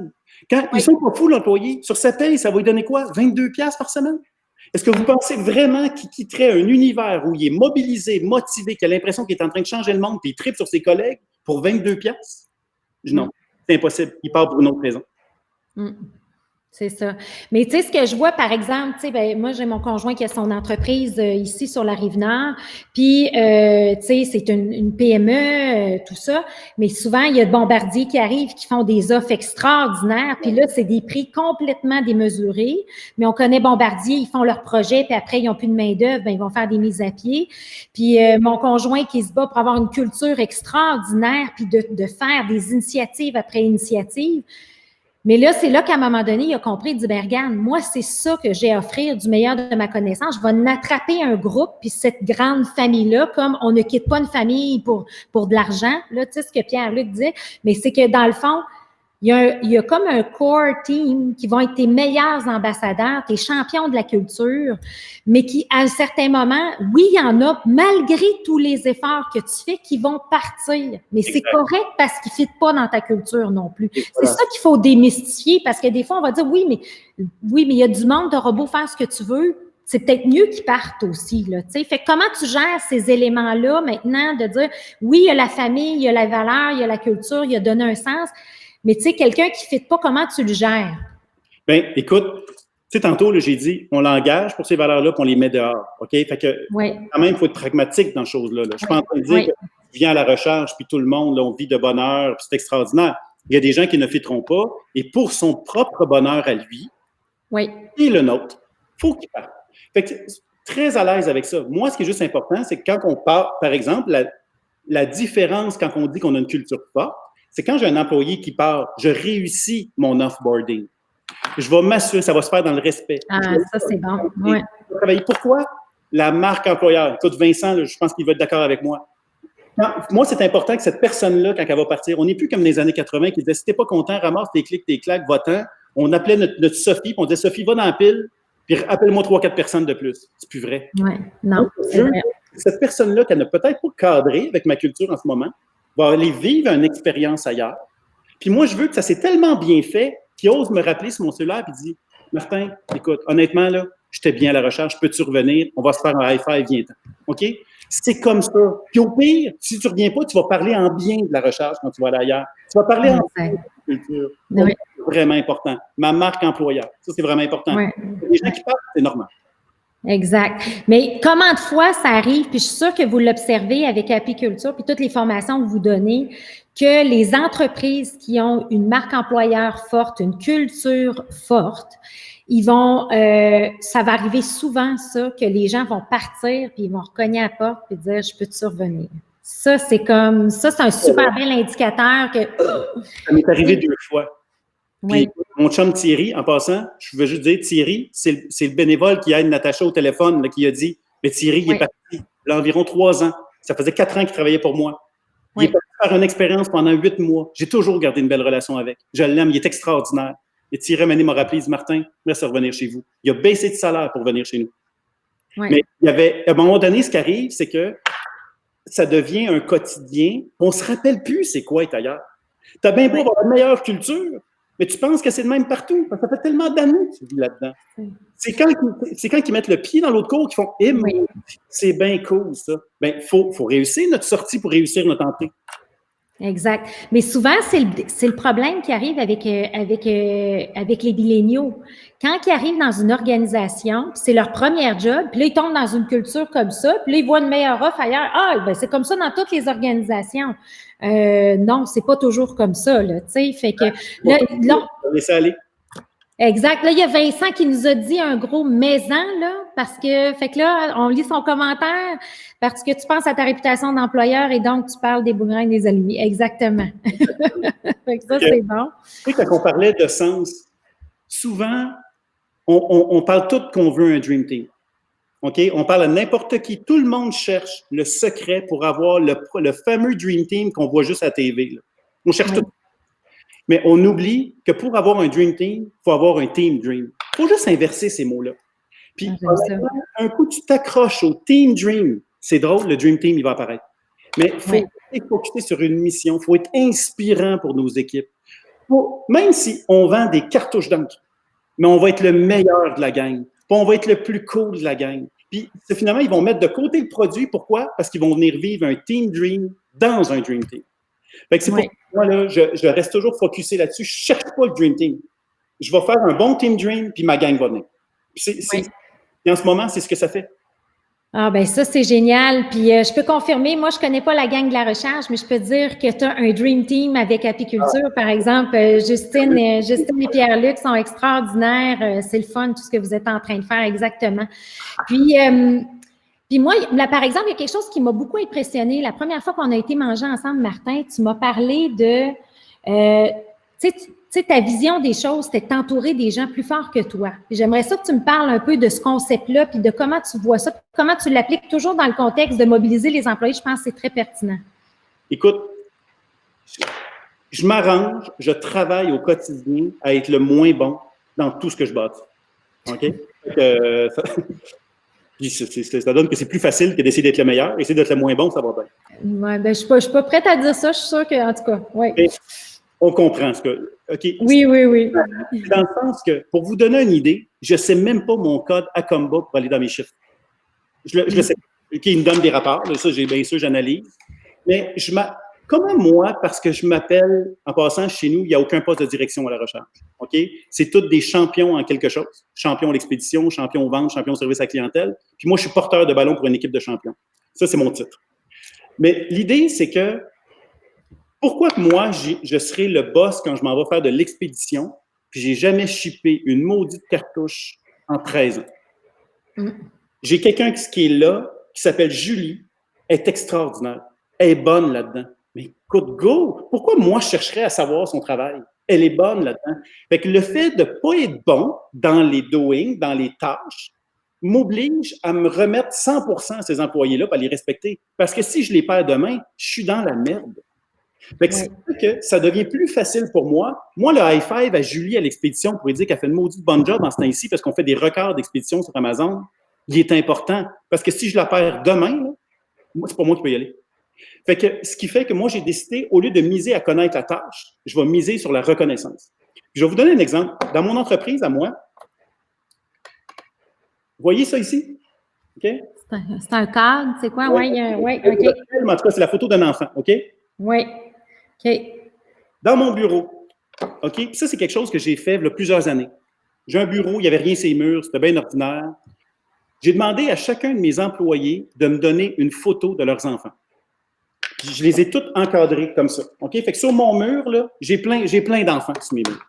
Quand ils sont pas fous, l'employé, sur sa paye, ça va lui donner quoi? 22 $ par semaine? Est-ce que vous pensez vraiment qu'il quitterait un univers où il est mobilisé, motivé, qu'il a l'impression qu'il est en train de changer le monde, puis il tripe sur ses collègues pour 22 $? Non, c'est impossible. Il part pour une autre raison. C'est ça. Mais tu sais, ce que je vois, par exemple, tu sais, moi, j'ai mon conjoint qui a son entreprise ici sur la Rive-Nord, puis, tu sais, c'est une PME, tout ça, mais souvent, il y a de Bombardier qui arrivent, qui font des offres extraordinaires, puis là, c'est des prix complètement démesurés, mais on connaît Bombardier, ils font leur projet, puis après, ils n'ont plus de main-d'œuvre, ils vont faire des mises à pied. Puis, mon conjoint qui se bat pour avoir une culture extraordinaire, puis de faire des initiatives après initiatives. Mais là, c'est là qu'à un moment donné, il a compris, il dit, regarde, moi, c'est ça que j'ai à offrir du meilleur de ma connaissance. Je vais n'attraper un groupe, puis cette grande famille-là, comme on ne quitte pas une famille pour de l'argent, là, tu sais ce que Pierre-Luc disait, mais c'est que dans le fond, il y a comme un core team qui vont être tes meilleurs ambassadeurs, tes champions de la culture, mais qui, à un certain moment, oui, il y en a, malgré tous les efforts que tu fais, qui vont partir. Mais c'est correct parce qu'ils ne fitent pas dans ta culture non plus. C'est ça qu'il faut démystifier parce que des fois, on va dire, oui, mais il y a du monde, tu auras beau faire ce que tu veux. C'est peut-être mieux qu'ils partent aussi, là, tu sais. Fait que comment tu gères ces éléments-là maintenant de dire, oui, il y a la famille, il y a la valeur, il y a la culture, il y a donné un sens. Mais tu sais, quelqu'un qui ne fit pas, comment tu le gères? Bien, écoute, tu sais, tantôt, là, j'ai dit, on l'engage pour ces valeurs-là, puis on les met dehors, OK? Fait que, quand même, il faut être pragmatique dans ces choses-là. Là. Je suis pas en train de dire que tu viens à la recherche, puis tout le monde, là, on vit de bonheur, puis c'est extraordinaire. Il y a des gens qui ne fitteront pas, et pour son propre bonheur à lui, et le nôtre, il faut qu'il parte. Fait que, très à l'aise avec ça. Moi, ce qui est juste important, c'est que quand on part, par exemple, la différence quand on dit qu'on a une culture forte, c'est quand j'ai un employé qui part, je réussis mon off-boarding. Je vais m'assurer, ça va se faire dans le respect. Ah, ça, c'est bon. Ouais. Pourquoi? La marque employeur. Écoute, Vincent, là, je pense qu'il va être d'accord avec moi. Moi, c'est important que cette personne-là, quand elle va partir, on n'est plus comme dans les années 80 qui disait, si t'es pas content, ramasse tes clics, tes claques, va-t'en. On appelait notre Sophie, puis on disait, Sophie, va dans la pile, puis appelle-moi 3-4 personnes de plus. C'est plus vrai. Oui, non. Cette personne-là, qu'elle n'a peut-être pas cadré avec ma culture en ce moment, va aller vivre une expérience ailleurs. Puis moi, je veux que ça s'est tellement bien fait qu'il ose me rappeler sur mon cellulaire et dit, Martin, écoute, honnêtement, là, j'étais bien à la recherche, peux-tu revenir? On va se faire un high-five, viens-t'en. OK? C'est comme ça. Puis au pire, si tu ne reviens pas, tu vas parler en bien de la recherche quand tu vas aller ailleurs. Tu vas parler en bien de la culture. Oui. vraiment important. Ma marque employeur, ça, c'est vraiment important. Ouais. Les gens qui parlent, c'est normal. Exact. Mais comment de fois ça arrive, puis je suis sûre que vous l'observez avec Apiculture, puis toutes les formations que vous donnez, que les entreprises qui ont une marque employeur forte, une culture forte, ils vont, ça va arriver souvent, ça, que les gens vont partir, puis ils vont recogner à la porte, puis dire, je peux te survenir. Ça, c'est un super bel indicateur que... Ça m'est arrivé 2 fois. Puis, Oui. mon chum Thierry, en passant, je veux juste dire, Thierry, c'est le bénévole qui aide Natacha au téléphone, là, qui a dit, mais Thierry, il est parti il y a environ 3 ans. Ça faisait 4 ans qu'il travaillait pour moi. Il est parti faire une expérience pendant 8 mois. J'ai toujours gardé une belle relation avec. Je l'aime, il est extraordinaire. Et Thierry Mané m'a rappelé, il dit, Martin, merci de revenir chez vous. Il a baissé de salaire pour venir chez nous. Oui. Mais il y avait, à un moment donné, ce qui arrive, c'est que ça devient un quotidien. On ne se rappelle plus c'est quoi être ailleurs. Tu as bien beau avoir la meilleure culture, mais tu penses que c'est le même partout, parce que ça fait tellement d'années que tu vis là-dedans. C'est quand ils mettent le pied dans l'autre cour qu'ils font « c'est bien cool, ça ». Bien, il faut réussir notre sortie pour réussir notre entrée. Exact. Mais souvent, c'est le problème qui arrive avec les milléniaux. Quand ils arrivent dans une organisation, c'est leur premier job, puis là, ils tombent dans une culture comme ça, puis là, ils voient une meilleure offre ailleurs. Ah, ben c'est comme ça dans toutes les organisations. Non, c'est pas toujours comme ça, là, tu sais. Fait que là, laissez aller. Exact. Là, il y a Vincent qui nous a dit un gros maison, là, parce que, fait que là, on lit son commentaire, parce que tu penses à ta réputation d'employeur et donc tu parles des boomerangs et des alignés. Exactement. Fait que ça, c'est bon. Tu sais, quand on parlait de sens, souvent, on parle tout qu'on veut un Dream Team. OK? On parle à n'importe qui. Tout le monde cherche le secret pour avoir le fameux Dream Team qu'on voit juste à la TV. Là. On cherche tout. Mais on oublie que pour avoir un Dream Team, il faut avoir un Team Dream. Il faut juste inverser ces mots-là. Puis, un coup, tu t'accroches au Team Dream. C'est drôle, le Dream Team, il va apparaître. Mais il faut être focusé sur une mission. Il faut être inspirant pour nos équipes. Même si on vend des cartouches d'encre, mais on va être le meilleur de la gang. Puis on va être le plus cool de la gang. Puis, finalement, ils vont mettre de côté le produit. Pourquoi? Parce qu'ils vont venir vivre un Team Dream dans un Dream Team. Fait que c'est pour moi, là, je reste toujours focusé là-dessus. Je ne cherche pas le Dream Team. Je vais faire un bon Team Dream, puis ma gang va venir. Et en ce moment, c'est ce que ça fait. Ah, ben ça, c'est génial. Puis je peux confirmer, moi, je ne connais pas la gang de la recherche, mais je peux dire que tu as un Dream Team avec Apiculture. Par exemple, Justine et Pierre-Luc sont extraordinaires. C'est le fun, tout ce que vous êtes en train de faire, exactement. Puis moi, là, par exemple, il y a quelque chose qui m'a beaucoup impressionnée. La première fois qu'on a été manger ensemble, Martin, tu m'as parlé de, tu sais, ta vision des choses, c'était de t'entourer des gens plus forts que toi. J'aimerais ça que tu me parles un peu de ce concept-là, puis de comment tu vois ça, comment tu l'appliques toujours dans le contexte de mobiliser les employés. Je pense que c'est très pertinent. Écoute, je m'arrange, je travaille au quotidien à être le moins bon dans tout ce que je bâtis. OK? Ça donne que c'est plus facile que d'essayer d'être le meilleur. Essayer d'être le moins bon, ça va bien. Oui, ben, je suis pas prête à dire ça. Je suis sûre qu'en tout cas, oui. On comprend ce que... OK. Oui. Dans le sens que, pour vous donner une idée, je ne sais même pas mon code Acomba pour aller dans mes chiffres. Je le sais. OK, il me donne des rapports. Là, ça, bien sûr, j'analyse. Mais comment moi, parce que je m'appelle, en passant chez nous, il n'y a aucun poste de direction à la recherche. OK? C'est tous des champions en quelque chose. Champion à l'expédition, champion aux ventes, champion au service à la clientèle. Puis moi, je suis porteur de ballon pour une équipe de champions. Ça, c'est mon titre. Mais l'idée, c'est que pourquoi moi, je serai le boss quand je m'en vais faire de l'expédition, puis j'ai jamais shippé une maudite cartouche en 13 ans? J'ai quelqu'un qui est là, qui s'appelle Julie, elle est extraordinaire. Elle est bonne là-dedans. Mais écoute, go! Pourquoi moi, je chercherais à savoir son travail? Elle est bonne là-dedans. Fait que le fait de ne pas être bon dans les doing, dans les tâches, m'oblige à me remettre 100% à ces employés-là, à les respecter. Parce que si je les perds demain, je suis dans la merde. Fait que c'est que ça devient plus facile pour moi. Moi, le high five à Julie à l'expédition pour lui dire qu'elle fait une maudite bonne job dans ce temps-ci parce qu'on fait des records d'expédition sur Amazon, il est important. Parce que si je la perds demain, là, c'est pas moi qui peux y aller. Fait que, ce qui fait que moi, j'ai décidé, au lieu de miser à connaître la tâche, je vais miser sur la reconnaissance. Je vais vous donner un exemple. Dans mon entreprise, à moi, vous voyez ça ici? OK? C'est un cadre, c'est quoi? Oui, OK. En tout cas, c'est la photo d'un enfant, OK? Oui, OK. Dans mon bureau, OK? Puis ça, c'est quelque chose que j'ai fait il y a plusieurs années. J'ai un bureau, il n'y avait rien sur les murs, c'était bien ordinaire. J'ai demandé à chacun de mes employés de me donner une photo de leurs enfants. Puis je les ai toutes encadrés comme ça. OK? Fait que sur mon mur, là, j'ai plein d'enfants sur mes murs.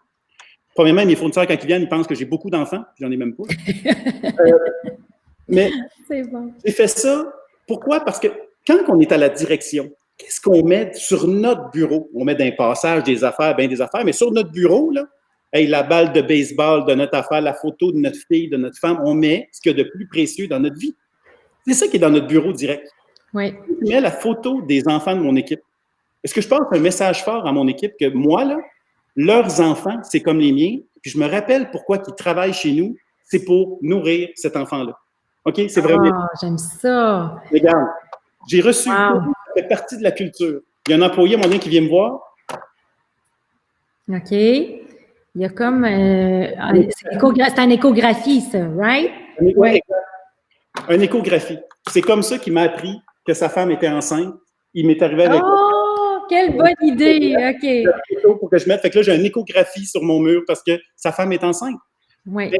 Premièrement, mes fournisseurs, quand ils viennent, ils pensent que j'ai beaucoup d'enfants. J'en ai même pas. Mais bon. J'ai fait ça. Pourquoi? Parce que quand on est à la direction, qu'est-ce qu'on met sur notre bureau? On met d'un passage des affaires, bien des affaires, mais sur notre bureau, là, hey, la balle de baseball de notre affaire, la photo de notre fille, de notre femme, on met ce qu'il y a de plus précieux dans notre vie. C'est ça qui est dans notre bureau direct. Oui. Je mets la photo des enfants de mon équipe. Est-ce que je passe un message fort à mon équipe que moi, là, leurs enfants, c'est comme les miens, puis je me rappelle pourquoi ils travaillent chez nous, c'est pour nourrir cet enfant-là. OK? C'est vraiment. Ah, j'aime ça. Regarde, j'ai reçu, Wow. ça fait partie de la culture. Il y a un employé, mon qui vient me voir. OK. Il y a comme. C'est une échographie, ça, right? Oui. Une échographie. C'est comme ça qu'il m'a appris que sa femme était enceinte. Il m'est arrivé avec. Oh, quelle bonne idée! OK. Pour que je mette. Fait que là, j'ai une échographie sur mon mur parce que sa femme est enceinte. Oui.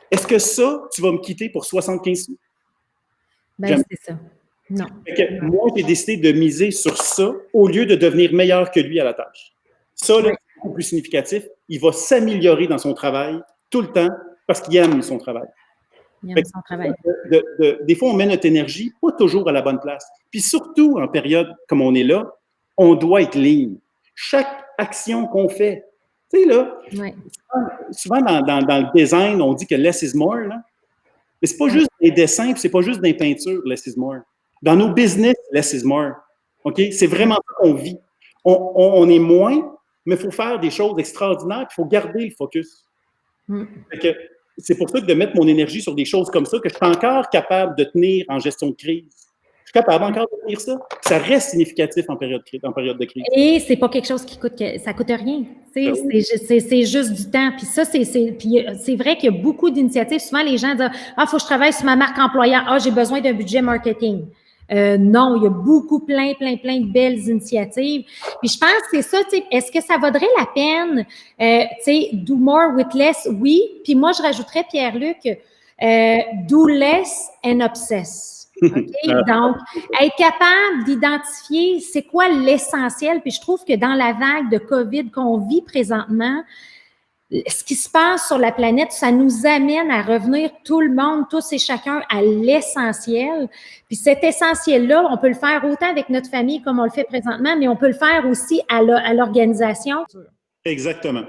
Est-ce que ça, tu vas me quitter pour 75 sous? Ben, c'est ça. Non. Fait que moi, j'ai décidé de miser sur ça au lieu de devenir meilleur que lui à la tâche. Ça, là, c'est beaucoup plus significatif. Il va s'améliorer dans son travail tout le temps parce qu'il aime son travail. Il aime son travail. Des fois, on met notre énergie pas toujours à la bonne place. Puis surtout, en période comme on est là, on doit être ligne. Chaque action qu'on fait, tu sais, là, souvent dans le design, on dit que less is more, là. Mais c'est pas juste des dessins, puis c'est pas juste des peintures, less is more. Dans nos business, less is more. OK? C'est vraiment ça qu'on vit. On est moins, mais il faut faire des choses extraordinaires, puis il faut garder le focus. Fait que c'est pour ça que de mettre mon énergie sur des choses comme ça, que je suis encore capable de tenir en gestion de crise. Je suis capable encore de tenir ça. Ça reste significatif en période de crise. Et c'est pas quelque chose qui coûte rien. C'est juste du temps. Puis ça, c'est vrai qu'il y a beaucoup d'initiatives. Souvent, les gens disent « Ah, il faut que je travaille sur ma marque employeur. Ah, j'ai besoin d'un budget marketing. » Non, il y a beaucoup, plein de belles initiatives. Puis je pense que c'est ça, tu sais, est-ce que ça vaudrait la peine, tu sais, do more with less? Oui. Puis moi, je rajouterais, Pierre-Luc, do less and obsess. Okay? Donc, être capable d'identifier c'est quoi l'essentiel. Puis je trouve que dans la vague de COVID qu'on vit présentement, ce qui se passe sur la planète, ça nous amène à revenir tout le monde, tous et chacun, à l'essentiel. Puis cet essentiel-là, on peut le faire autant avec notre famille comme on le fait présentement, mais on peut le faire aussi à l'organisation. Exactement.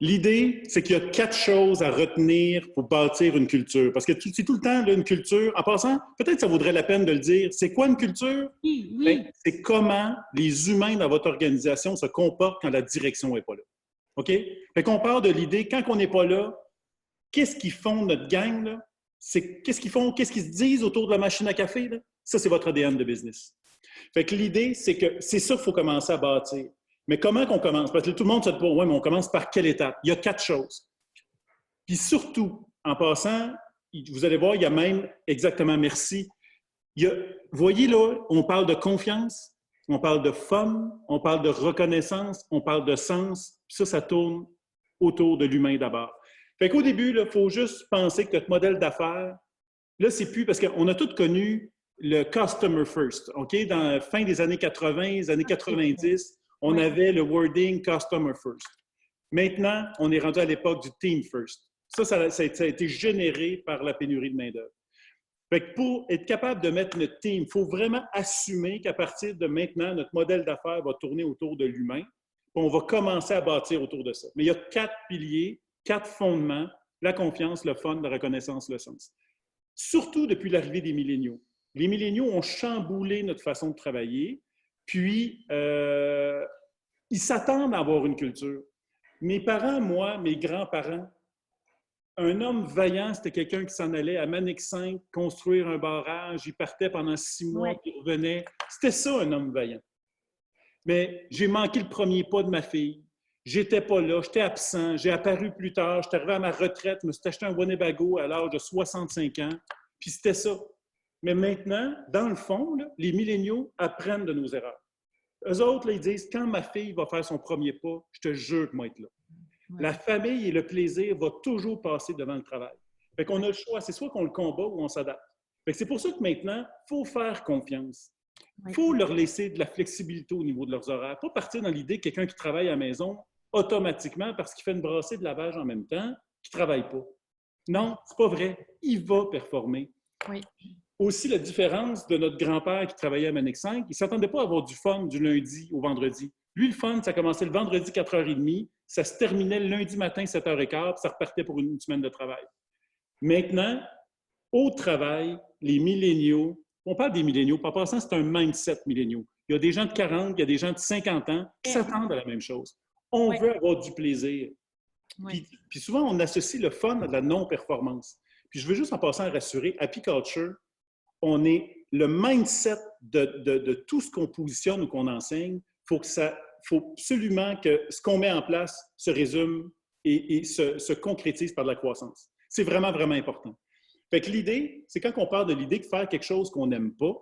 L'idée, c'est qu'il y a 4 choses à retenir pour bâtir une culture. Parce que c'est tout le temps là, une culture. En passant, peut-être que ça vaudrait la peine de le dire. C'est quoi une culture? Oui. Ben, c'est comment les humains dans votre organisation se comportent quand la direction n'est pas là. OK? Fait qu'on part de l'idée, quand on n'est pas là, qu'est-ce qu'ils font notre gang? Là? Qu'est-ce qu'ils font? Qu'est-ce qu'ils se disent autour de la machine à café? Là? Ça, c'est votre ADN de business. Fait que l'idée, c'est que c'est ça qu'il faut commencer à bâtir. Mais comment qu'on commence? Parce que tout le monde se dit, ouais, mais on commence par quelle étape? Il y a 4 choses. Puis surtout, en passant, vous allez voir, il y a même, exactement, merci. Voyez là, on parle de confiance, on parle de fun, on parle de reconnaissance, on parle de sens. Puis ça tourne autour de l'humain d'abord. Fait qu'au début, il faut juste penser que notre modèle d'affaires, là, c'est plus, parce qu'on a tous connu le customer first, OK? Dans la fin des années 80, les années 90, on avait le wording customer first. Maintenant, on est rendu à l'époque du team first. Ça a été généré par la pénurie de main-d'œuvre. Fait que pour être capable de mettre notre team, il faut vraiment assumer qu'à partir de maintenant, notre modèle d'affaires va tourner autour de l'humain. On va commencer à bâtir autour de ça. Mais il y a 4 piliers, 4 fondements, la confiance, le fun, la reconnaissance, le sens. Surtout depuis l'arrivée des milléniaux. Les milléniaux ont chamboulé notre façon de travailler, puis ils s'attendent à avoir une culture. Mes parents, moi, mes grands-parents, un homme vaillant, c'était quelqu'un qui s'en allait à Manic 5 construire un barrage. Il partait pendant 6 mois, puis il revenait. C'était ça, un homme vaillant. Mais j'ai manqué le premier pas de ma fille. J'étais pas là, j'étais absent. J'ai apparu plus tard. J'étais arrivé à ma retraite, je me suis acheté un Winnebago à l'âge de 65 ans. Puis c'était ça. Mais maintenant, dans le fond, là, les milléniaux apprennent de nos erreurs. Eux autres, là, ils disent, quand ma fille va faire son premier pas, je te jure que moi être là. Ouais. La famille et le plaisir vont toujours passer devant le travail. Fait qu'on a le choix, c'est soit qu'on le combat ou on s'adapte. Fait que c'est pour ça que maintenant, il faut faire confiance. Il faut leur laisser de la flexibilité au niveau de leurs horaires. Pas partir dans l'idée que quelqu'un qui travaille à la maison, automatiquement, parce qu'il fait une brassée de lavage en même temps, qui ne travaille pas. Non, c'est pas vrai. Il va performer. Oui. Aussi, la différence de notre grand-père qui travaillait à Manic 5, il ne s'attendait pas à avoir du fun du lundi au vendredi. Lui, le fun, ça commençait le vendredi 4h30, ça se terminait le lundi matin 7h15, puis ça repartait pour une semaine de travail. Maintenant, au travail, les milléniaux, on parle des milléniaux, en passant, c'est un mindset milléniaux. Il y a des gens de 40, il y a des gens de 50 ans qui s'attendent à la même chose. On veut avoir du plaisir. Puis souvent, on associe le fun à de la non-performance. Puis je veux juste en passant à rassurer, Happy Culture, on est le mindset de tout ce qu'on positionne ou qu'on enseigne. Il faut absolument que ce qu'on met en place se résume et se concrétise par de la croissance. C'est vraiment, vraiment important. Fait que l'idée, c'est quand on parle de l'idée de faire quelque chose qu'on n'aime pas,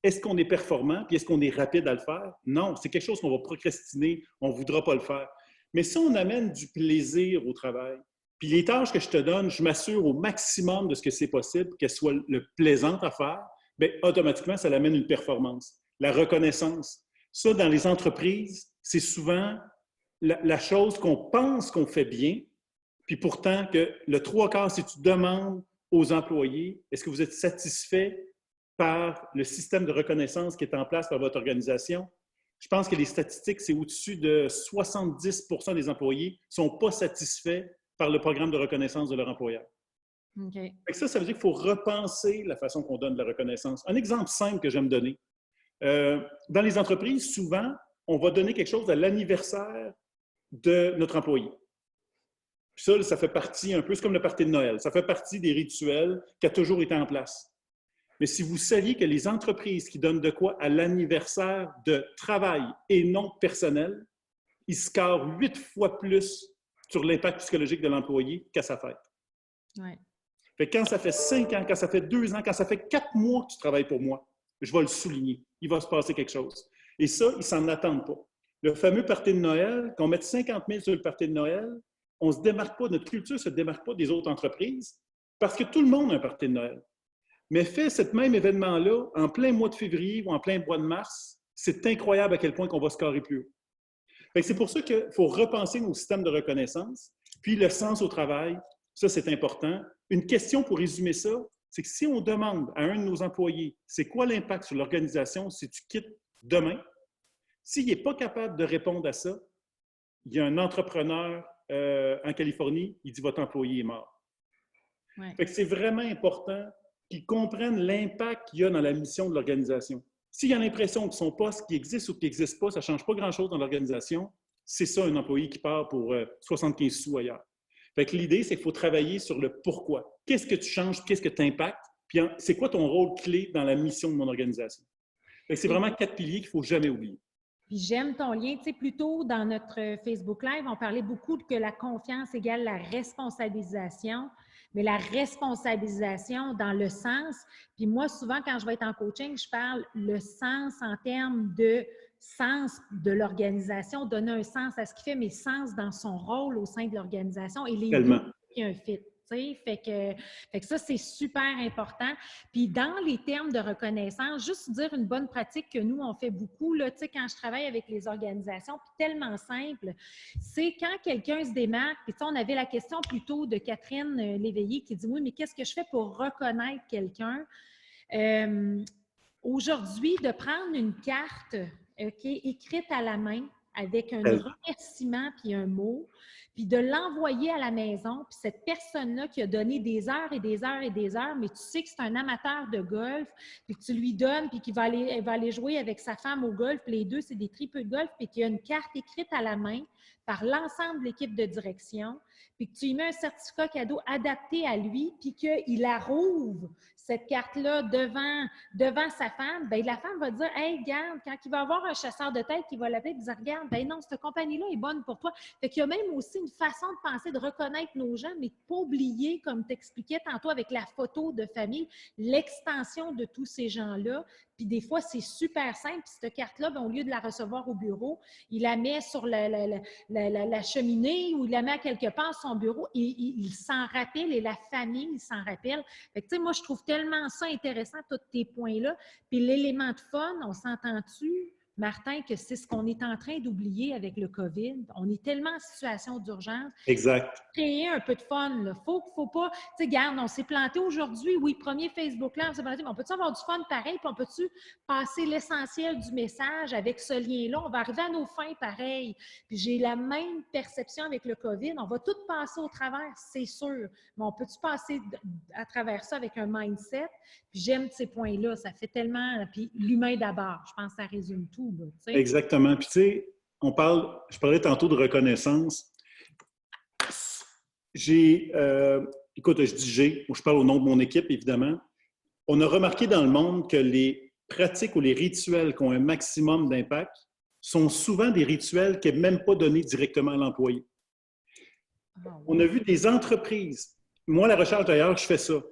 est-ce qu'on est performant puis est-ce qu'on est rapide à le faire? Non, c'est quelque chose qu'on va procrastiner, on ne voudra pas le faire. Mais si on amène du plaisir au travail, puis les tâches que je te donne, je m'assure au maximum de ce que c'est possible, qu'elles soient le plaisantes à faire, bien, automatiquement, ça amène une performance. La reconnaissance. Ça, dans les entreprises, c'est souvent la chose qu'on pense qu'on fait bien, puis pourtant que le trois quarts, si tu demandes aux employés, est-ce que vous êtes satisfait par le système de reconnaissance qui est en place par votre organisation? Je pense que les statistiques, c'est au-dessus de 70% des employés ne sont pas satisfaits par le programme de reconnaissance de leur employeur. Okay. Ça veut dire qu'il faut repenser la façon qu'on donne de la reconnaissance. Un exemple simple que j'aime donner. Dans les entreprises, souvent, on va donner quelque chose à l'anniversaire de notre employé. Puis ça fait partie un peu, c'est comme le party de Noël, ça fait partie des rituels qui a toujours été en place. Mais si vous saviez que les entreprises qui donnent de quoi à l'anniversaire de travail et non personnel, ils scorent 8 fois plus sur l'impact psychologique de l'employé qu'à sa fête. Ouais. Fait que quand ça fait 5 ans, quand ça fait 2 ans, quand ça fait 4 mois que tu travailles pour moi, je vais le souligner. Il va se passer quelque chose. Et ça, ils ne s'en attendent pas. Le fameux party de Noël, qu'on mette 50 000 sur le party de Noël, on se démarque pas, notre culture ne se démarque pas des autres entreprises parce que tout le monde a un party de Noël. Mais fait ce même événement-là en plein mois de février ou en plein mois de mars, c'est incroyable à quel point qu'on va scorer plus haut. C'est pour ça qu'il faut repenser nos systèmes de reconnaissance, puis le sens au travail, ça c'est important. Une question pour résumer ça, c'est que si on demande à un de nos employés, c'est quoi l'impact sur l'organisation si tu quittes demain, s'il n'est pas capable de répondre à ça, il y a un entrepreneur en Californie, il dit votre employé est mort. Ouais. C'est vraiment important qu'ils comprennent l'impact qu'il y a dans la mission de l'organisation. S'il y a l'impression que son poste qui existe ou qui n'existe pas, ça ne change pas grand-chose dans l'organisation, c'est ça un employé qui part pour 75 sous ailleurs. L'idée, c'est qu'il faut travailler sur le pourquoi. Qu'est-ce que tu changes, qu'est-ce que tu impactes, puis c'est quoi ton rôle clé dans la mission de mon organisation. C'est vraiment 4 piliers qu'il ne faut jamais oublier. Puis j'aime ton lien. Tu sais, plus tôt dans notre Facebook Live, on parlait beaucoup que la confiance égale la responsabilisation, mais la responsabilisation dans le sens. Puis moi, souvent, quand je vais être en coaching, je parle le sens en termes de sens de l'organisation, donner un sens à ce qu'il fait, mais sens dans son rôle au sein de l'organisation et les deux, il y a un fit. Fait que ça, c'est super important. Puis dans les termes de reconnaissance, juste dire une bonne pratique que nous, on fait beaucoup, là, quand je travaille avec les organisations, puis tellement simple, c'est quand quelqu'un se démarque, puis on avait la question plutôt de Catherine Léveillé qui dit « Oui, mais qu'est-ce que je fais pour reconnaître quelqu'un? » Aujourd'hui, de prendre une carte écrite à la main, avec un remerciement puis un mot, puis de l'envoyer à la maison, puis cette personne-là qui a donné des heures et des heures et des heures, mais tu sais que c'est un amateur de golf, puis que tu lui donnes, puis qu'il va aller jouer avec sa femme au golf, puis les deux, c'est des tripeux de golf, puis qu'il y a une carte écrite à la main par l'ensemble de l'équipe de direction, puis que tu lui mets un certificat cadeau adapté à lui, puis qu'il la rouvre, cette carte-là, devant sa femme, bien, la femme va dire « Hey, regarde, quand il va avoir un chasseur de tête qui va l'appeler, il va dire « Regarde, ben non, cette compagnie-là est bonne pour toi. » Fait qu'il y a même aussi une façon de penser, de reconnaître nos gens, mais de ne pas oublier, comme tu expliquais tantôt avec la photo de famille, l'extension de tous ces gens-là, Puis des fois, c'est super simple. Puis cette carte-là, ben, au lieu de la recevoir au bureau, il la met sur la cheminée ou il la met à quelque part sur son bureau et il s'en rappelle et la famille s'en rappelle. Fait que, tu sais, moi, je trouve tellement ça intéressant, tous tes points-là. Puis l'élément de fun, on s'entend-tu, Martin, que c'est ce qu'on est en train d'oublier avec le COVID. On est tellement en situation d'urgence. Exact. Créer un peu de fun, là. Faut pas... Tu sais, regarde, on s'est planté aujourd'hui. Oui, premier Facebook Live, on s'est planté, mais on peut-tu avoir du fun pareil? Puis on peut-tu passer l'essentiel du message avec ce lien-là? On va arriver à nos fins pareil. Puis j'ai la même perception avec le COVID. On va tout passer au travers, c'est sûr. Mais on peut-tu passer à travers ça avec un mindset? Puis j'aime ces points-là. Ça fait tellement... Puis l'humain d'abord. Je pense que ça résume tout, là, tu sais. Exactement. Puis tu sais, je parlais tantôt de reconnaissance. Écoute, je dis je parle au nom de mon équipe, évidemment. On a remarqué dans le monde que les pratiques ou les rituels qui ont un maximum d'impact sont souvent des rituels qui n'est même pas donné directement à l'employé. On a vu des entreprises. Moi, la recherche d'ailleurs, je fais ça.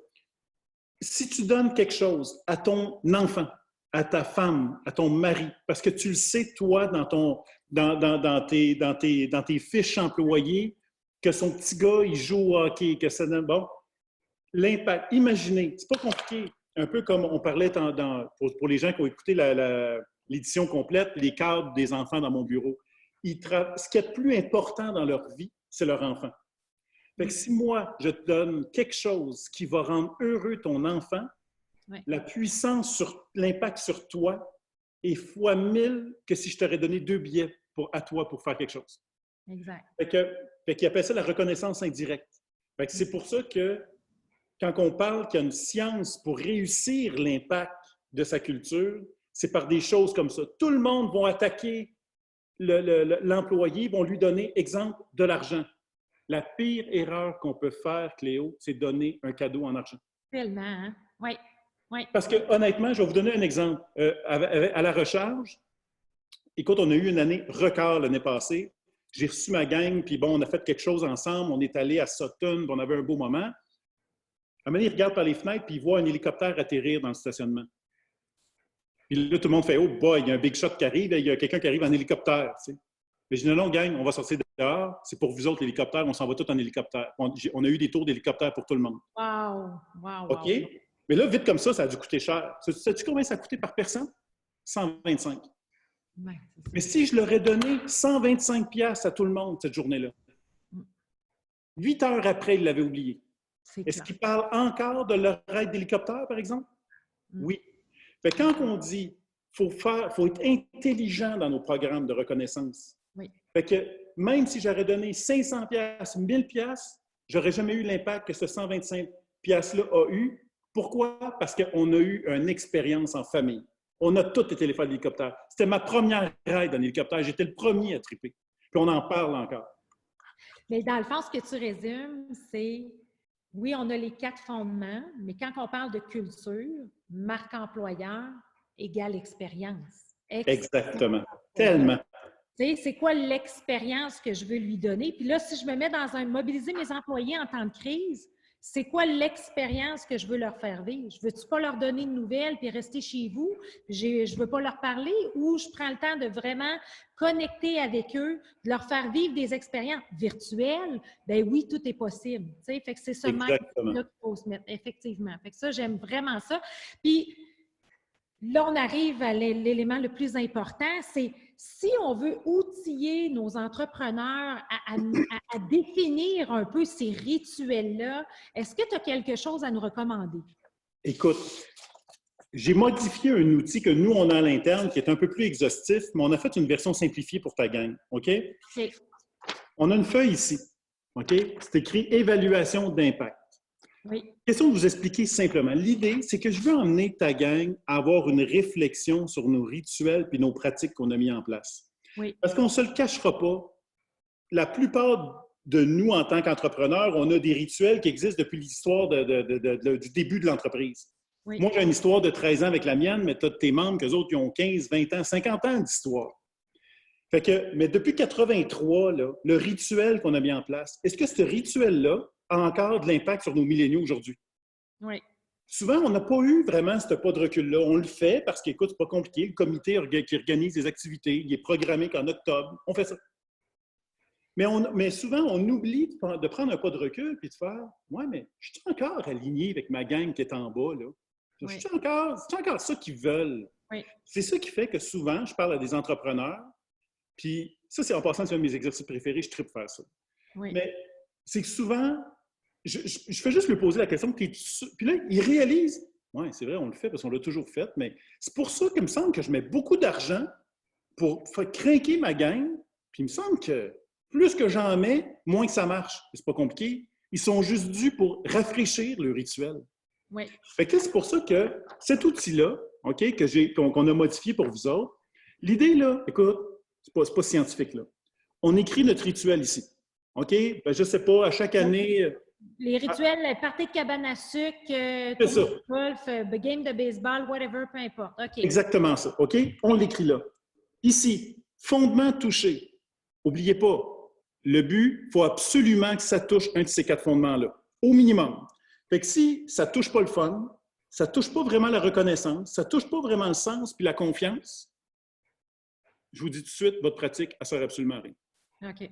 Si tu donnes quelque chose à ton enfant, à ta femme, à ton mari, parce que tu le sais, toi, dans tes fiches employés, que son petit gars, il joue au hockey, que ça donne... Bon, l'impact. Imaginez, c'est pas compliqué. Un peu comme on parlait pour les gens qui ont écouté l'édition complète, les cadres des enfants dans mon bureau. Ce qui est le plus important dans leur vie, c'est leur enfant. Fait que si moi, je te donne quelque chose qui va rendre heureux ton enfant, oui, la puissance sur l'impact sur toi est fois 1000 que si je t'aurais donné 2 billets à toi pour faire quelque chose. Exact. Fait qu'ils appellent ça la reconnaissance indirecte. Fait que c'est pour ça que quand on parle qu'il y a une science pour réussir l'impact de sa culture, c'est par des choses comme ça. Tout le monde va attaquer l'employé, vont lui donner, exemple, de l'argent. La pire erreur qu'on peut faire, Cléo, c'est donner un cadeau en argent. Tellement, hein? Oui. Oui. Parce que, honnêtement, je vais vous donner un exemple. À la recharge, écoute, on a eu une année record l'année passée. J'ai reçu ma gang, puis bon, on a fait quelque chose ensemble. On est allé à Sutton, puis on avait un beau moment. À un moment, il regarde par les fenêtres, puis il voit un hélicoptère atterrir dans le stationnement. Puis là, tout le monde fait « Oh boy, il y a un big shot qui arrive, il y a quelqu'un qui arrive en hélicoptère. » Mais je dis « Non, gang, on va sortir dehors. C'est pour vous autres, l'hélicoptère. On s'en va tous en hélicoptère. » On a eu des tours d'hélicoptère pour tout le monde. Wow! Wow! OK? Wow. Mais là, vite comme ça a dû coûter cher. Sais-tu combien ça a coûté par personne? 125. Ouais, mais si je leur ai donné 125 $ à tout le monde cette journée-là, 8 heures après, ils l'avaient oublié. Est-ce qu'ils parlent encore de leur aide d'hélicoptère, par exemple? Oui. Fait que quand on dit qu'il faut être intelligent dans nos programmes de reconnaissance, oui, fait que même si j'aurais donné 500 $, 1000 $, j'aurais jamais eu l'impact que ce 125 $-là a eu. Pourquoi? Parce qu'on a eu une expérience en famille. On a tous été les faire de l'hélicoptère. C'était ma première ride en hélicoptère. J'étais le premier à triper. Puis on en parle encore. Mais dans le fond, ce que tu résumes, c'est, oui, on a les 4 fondements, mais quand on parle de culture, marque employeur égale expérience. Exactement. Tellement. Tu sais, c'est quoi l'expérience que je veux lui donner? Puis là, si je me mets dans mobiliser mes employés en temps de crise, c'est quoi l'expérience que je veux leur faire vivre? Je veux-tu pas leur donner de nouvelles puis rester chez vous? Je veux pas leur parler ou je prends le temps de vraiment connecter avec eux, de leur faire vivre des expériences virtuelles? Ben oui, tout est possible. Tu sais, fait que c'est ce mindset-là qu'il faut se mettre, effectivement. Fait que ça, j'aime vraiment ça. Puis là, on arrive à l'élément le plus important, c'est si on veut outiller nos entrepreneurs à définir un peu ces rituels-là, est-ce que tu as quelque chose à nous recommander? Écoute, j'ai modifié un outil que nous, on a à l'interne qui est un peu plus exhaustif, mais on a fait une version simplifiée pour ta gang. OK? Okay. On a une feuille ici. OK? C'est écrit « Évaluation d'impact ». Oui. Question de vous expliquer simplement. L'idée, c'est que je veux emmener ta gang à avoir une réflexion sur nos rituels et nos pratiques qu'on a mis en place. Oui. Parce qu'on ne se le cachera pas, la plupart de nous, en tant qu'entrepreneurs, on a des rituels qui existent depuis l'histoire du début de l'entreprise. Oui. Moi, j'ai une histoire de 13 ans avec la mienne, mais tu as tes membres, qu'eux autres, qui ont 15, 20 ans, 50 ans d'histoire. Fait que, mais depuis 83, là, le rituel qu'on a mis en place, est-ce que ce rituel-là a encore de l'impact sur nos milléniaux aujourd'hui? Oui. souvent, on n'a pas eu vraiment ce pas de recul-là. On le fait parce qu'écoute, c'est pas compliqué. Le comité qui organise les activités, il est programmé qu'en octobre. On fait ça. Mais souvent, on oublie de prendre un pas de recul et de faire ouais, mais je suis encore aligné avec ma gang qui est en bas, là. Oui. C'est encore ça qu'ils veulent. Oui. C'est ça qui fait que souvent, je parle à des entrepreneurs, puis ça, c'est en passant, c'est un de mes exercices préférés, je tripe faire ça. Oui. Mais c'est que souvent, je fais juste lui poser la question, puis là, il réalise oui, c'est vrai, on le fait parce qu'on l'a toujours fait, mais c'est pour ça qu'il me semble que je mets beaucoup d'argent pour faire craquer ma gang, puis il me semble que plus que j'en mets, moins que ça marche. C'est pas compliqué. Ils sont juste dus pour rafraîchir le rituel. Oui. Fait que c'est pour ça que cet outil-là, OK, qu'on a modifié pour vous autres, l'idée, là, écoute, c'est pas scientifique, là. On écrit notre rituel ici. OK? Ben, je sais pas, à chaque année... Les rituels, party de cabane à sucre, de golf, game de baseball, whatever, peu importe. OK. Exactement ça. OK? On l'écrit là. Ici, fondement touché. N'oubliez pas, le but, il faut absolument que ça touche un de ces 4 fondements-là, au minimum. Fait que si ça ne touche pas le fun, ça ne touche pas vraiment la reconnaissance, ça ne touche pas vraiment le sens puis la confiance, je vous dis tout de suite, votre pratique, elle ne sert absolument à rien. OK.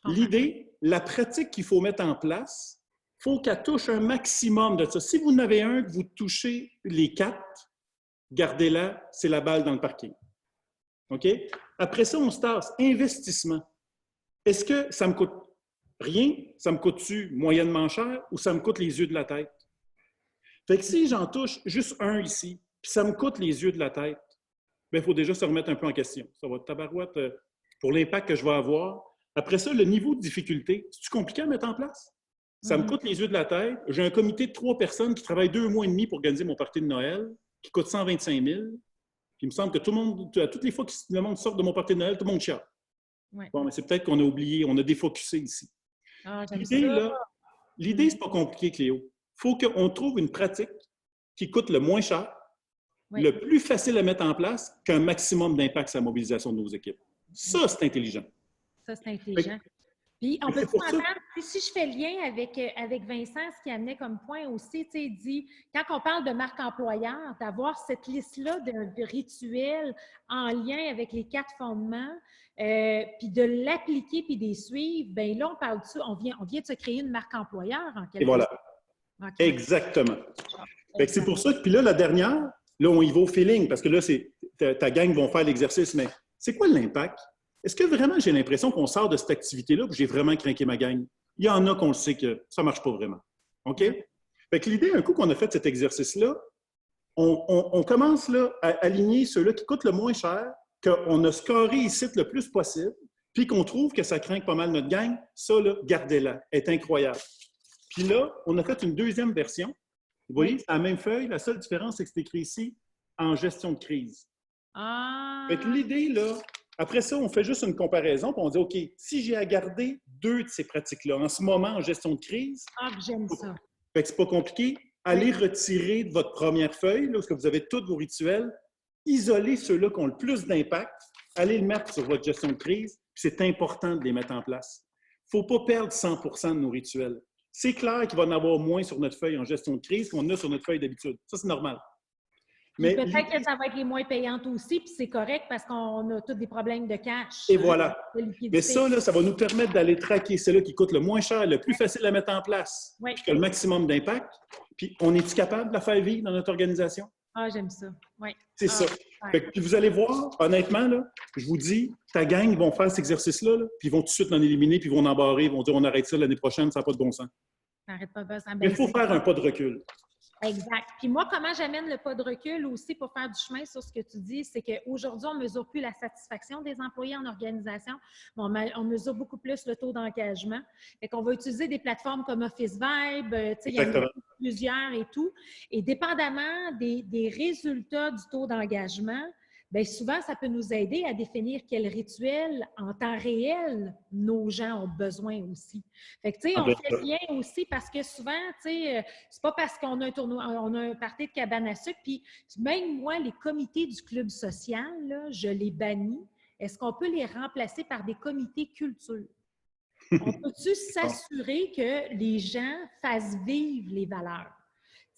L'idée, la pratique qu'il faut mettre en place, il faut qu'elle touche un maximum de ça. Si vous en avez un, que vous touchez les 4, gardez-la, c'est la balle dans le parking. OK? Après ça, on se tasse. Investissement. Est-ce que ça me coûte rien? Ça me coûte-tu moyennement cher ou ça me coûte les yeux de la tête? Fait que si j'en touche juste un ici, puis ça me coûte les yeux de la tête, bien, il faut déjà se remettre un peu en question. Ça va être tabarouette pour l'impact que je vais avoir. Après ça, le niveau de difficulté, c'est-tu compliqué à mettre en place? Ça me coûte les yeux de la tête. J'ai un comité de 3 personnes qui travaillent 2 mois et demi pour organiser mon party de Noël, qui coûte 125 000. Puis il me semble que tout le monde, à toutes les fois que le monde sort de mon party de Noël, tout le monde chiale. Ouais. Bon, mais c'est peut-être qu'on a oublié, on a défocusé ici. Ah, l'idée, c'est pas compliqué, Cléo. Il faut qu'on trouve une pratique qui coûte le moins cher, oui, le plus facile à mettre en place, qu'un maximum d'impact sur la mobilisation de nos équipes. Ça, c'est intelligent. Ça, c'est intelligent. Puis, on peut entendre, si je fais le lien avec Vincent, ce qu'il amenait comme point aussi, tu sais, il dit, quand on parle de marque employeur, d'avoir cette liste-là de rituels en lien avec les 4 fondements, puis de l'appliquer puis de les suivre, bien là, on parle de ça, on vient de se créer une marque employeur en quelque sorte. Et voilà. Okay. Exactement. C'est pour ça que, puis là, la dernière, là, on y va au feeling, parce que là, ta gang vont faire l'exercice, mais c'est quoi l'impact? Est-ce que vraiment j'ai l'impression qu'on sort de cette activité-là et j'ai vraiment craqué ma gang? Il y en a qu'on le sait que ça ne marche pas vraiment. OK? Fait que l'idée, un coup qu'on a fait cet exercice-là, on commence là, à aligner ceux-là qui coûtent le moins cher, qu'on a scoré ici le plus possible, puis qu'on trouve que ça craint pas mal notre gang. Ça, là, gardez-la. Elle est incroyable. Puis là, on a fait une deuxième version. Vous voyez, c'est la même feuille. La seule différence, c'est que c'est écrit ici en gestion de crise. Ah! Fait que l'idée, là, après ça, on fait juste une comparaison, puis on dit, OK, si j'ai à garder 2 de ces pratiques-là en ce moment en gestion de crise, j'aime ça. Fait que c'est pas compliqué. Allez retirer de votre première feuille, là, parce que vous avez tous vos rituels, isolez ceux-là qui ont le plus d'impact, allez le mettre sur votre gestion de crise, puis c'est important de les mettre en place. Il ne faut pas perdre 100% de nos rituels. C'est clair qu'il va en avoir moins sur notre feuille en gestion de crise qu'on a sur notre feuille d'habitude. Ça, c'est normal. Mais peut-être que ça va être les moins payantes aussi, puis c'est correct parce qu'on a tous des problèmes de cash. Et voilà. Mais ça, là, ça va nous permettre d'aller traquer ceux-là qui coûtent le moins cher, le plus facile à mettre en place, puis qui a le maximum d'impact. Puis, on est-tu capable de la faire vivre dans notre organisation? Ah, j'aime ça. Oui. C'est ça. Fait que, puis vous allez voir, honnêtement, là, je vous dis, ta gang, ils vont faire cet exercice-là, là, puis ils vont tout de suite l'en éliminer, puis ils vont en barrer, ils vont dire on arrête ça l'année prochaine, ça n'a pas de bon sens. Ça n'arrête pas de bon sens. Mais il faut faire un pas de recul. Exact. Puis moi, comment j'amène le pas de recul aussi pour faire du chemin sur ce que tu dis, c'est qu'aujourd'hui, on ne mesure plus la satisfaction des employés en organisation, mais on mesure beaucoup plus le taux d'engagement. Fait qu'on va utiliser des plateformes comme Office Vibe, il y en a plusieurs et tout. Et dépendamment des résultats du taux d'engagement, bien, souvent, ça peut nous aider à définir quel rituel en temps réel nos gens ont besoin aussi. Fait que, tu sais, on fait bien aussi parce que souvent, tu sais, c'est pas parce qu'on a un tournoi, on a un party de cabane à sucre, puis même moi, les comités du club social, là, je les bannis. Est-ce qu'on peut les remplacer par des comités culture? On peut-tu s'assurer que les gens fassent vivre les valeurs?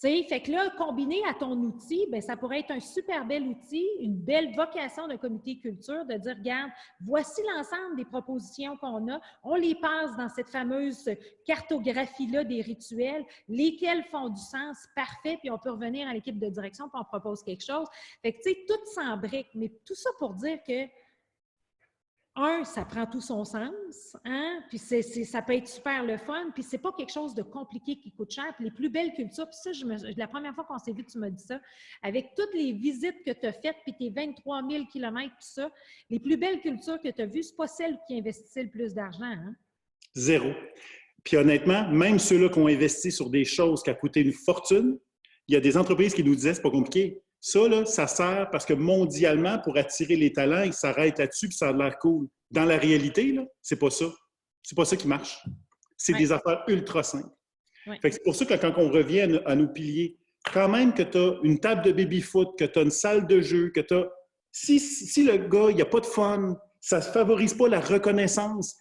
Tu sais, fait que là, combiné à ton outil, bien, ça pourrait être un super bel outil, une belle vocation d'un comité culture de dire, regarde, voici l'ensemble des propositions qu'on a, on les passe dans cette fameuse cartographie-là des rituels, lesquels font du sens, parfait, puis on peut revenir à l'équipe de direction puis on propose quelque chose. Fait que, tu sais, tout s'embrique, mais tout ça pour dire que ça prend tout son sens, hein? Puis ça peut être super le fun, puis c'est pas quelque chose de compliqué qui coûte cher. Puis les plus belles cultures, puis ça, la première fois qu'on s'est vu, tu m'as dit ça, avec toutes les visites que tu as faites, puis tes 23 000 kilomètres, tout ça, les plus belles cultures que tu as vues, c'est pas celles qui investissaient le plus d'argent, hein? Zéro. Puis honnêtement, même ceux-là qui ont investi sur des choses qui ont coûté une fortune, il y a des entreprises qui nous disaient, c'est pas compliqué. Ça, là, ça sert parce que mondialement, pour attirer les talents, ils s'arrêtent là-dessus puis ça a l'air cool. Dans la réalité, là, c'est pas ça. C'est pas ça qui marche. C'est des affaires ultra simples. Fait que c'est pour ça que quand on revient à nos piliers, quand même que tu as une table de baby-foot, que tu as une salle de jeu, que tu as... Si le gars, il n'y a pas de fun, ça ne favorise pas la reconnaissance.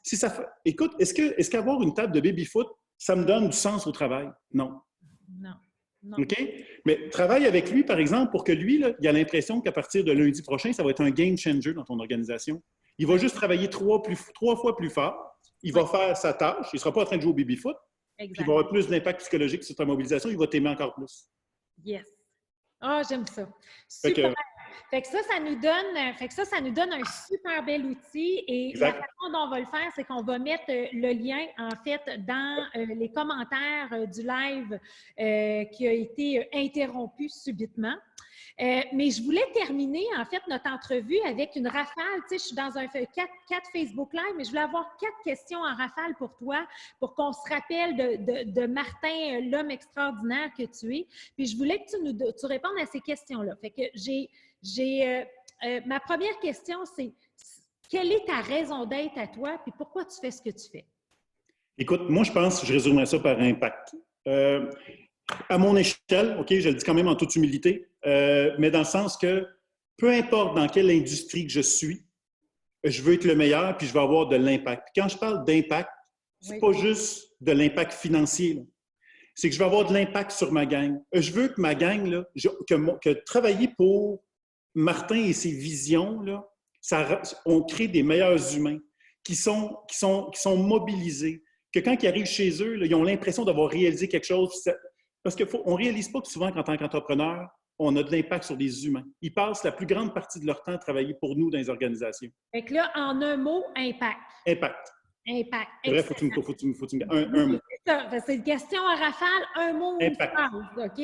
Écoute, est-ce qu'avoir une table de baby-foot, ça me donne du sens au travail? Non. Non. Non. OK? Mais travaille avec lui, par exemple, pour que lui, là, il a l'impression qu'à partir de lundi prochain, ça va être un game changer dans ton organisation. Il va juste travailler trois fois plus fort. Il va faire sa tâche. Il ne sera pas en train de jouer au baby-foot. Puis il va avoir plus d'impact psychologique sur ta mobilisation. Il va t'aimer encore plus. Yes. Ah, j'aime ça. Super. Fait que ça nous donne un super bel outil et exact. La façon dont on va le faire, c'est qu'on va mettre le lien, en fait, dans les commentaires du live qui a été interrompu subitement. Mais je voulais terminer, en fait, notre entrevue avec une rafale. Tu sais, je suis dans un 4 Facebook Live, mais je voulais avoir 4 questions en rafale pour toi, pour qu'on se rappelle de Martin, l'homme extraordinaire que tu es. Puis je voulais que tu répondes à ces questions-là. Fait que ma première question, c'est quelle est ta raison d'être à toi, puis pourquoi tu fais ce que tu fais? Écoute, moi, je pense que je résumerais ça par impact. À mon échelle, OK, je le dis quand même en toute humilité, mais dans le sens que peu importe dans quelle industrie que je suis, je veux être le meilleur puis je veux avoir de l'impact. Quand je parle d'impact, c'est pas juste de l'impact financier. Là. C'est que je veux avoir de l'impact sur ma gang. Je veux que ma gang, là, que travailler pour Martin et ses visions, là, on crée des meilleurs humains qui sont mobilisés, que quand ils arrivent chez eux, là, ils ont l'impression d'avoir réalisé quelque chose. Parce qu'on ne réalise pas que souvent qu'en tant qu'entrepreneur, on a de l'impact sur des humains. Ils passent la plus grande partie de leur temps à travailler pour nous dans les organisations. Fait que là, en un mot, impact. Impact. Impact. Bref, faut que tu me un mot. C'est une question à rafale, un mot. Impact. OK?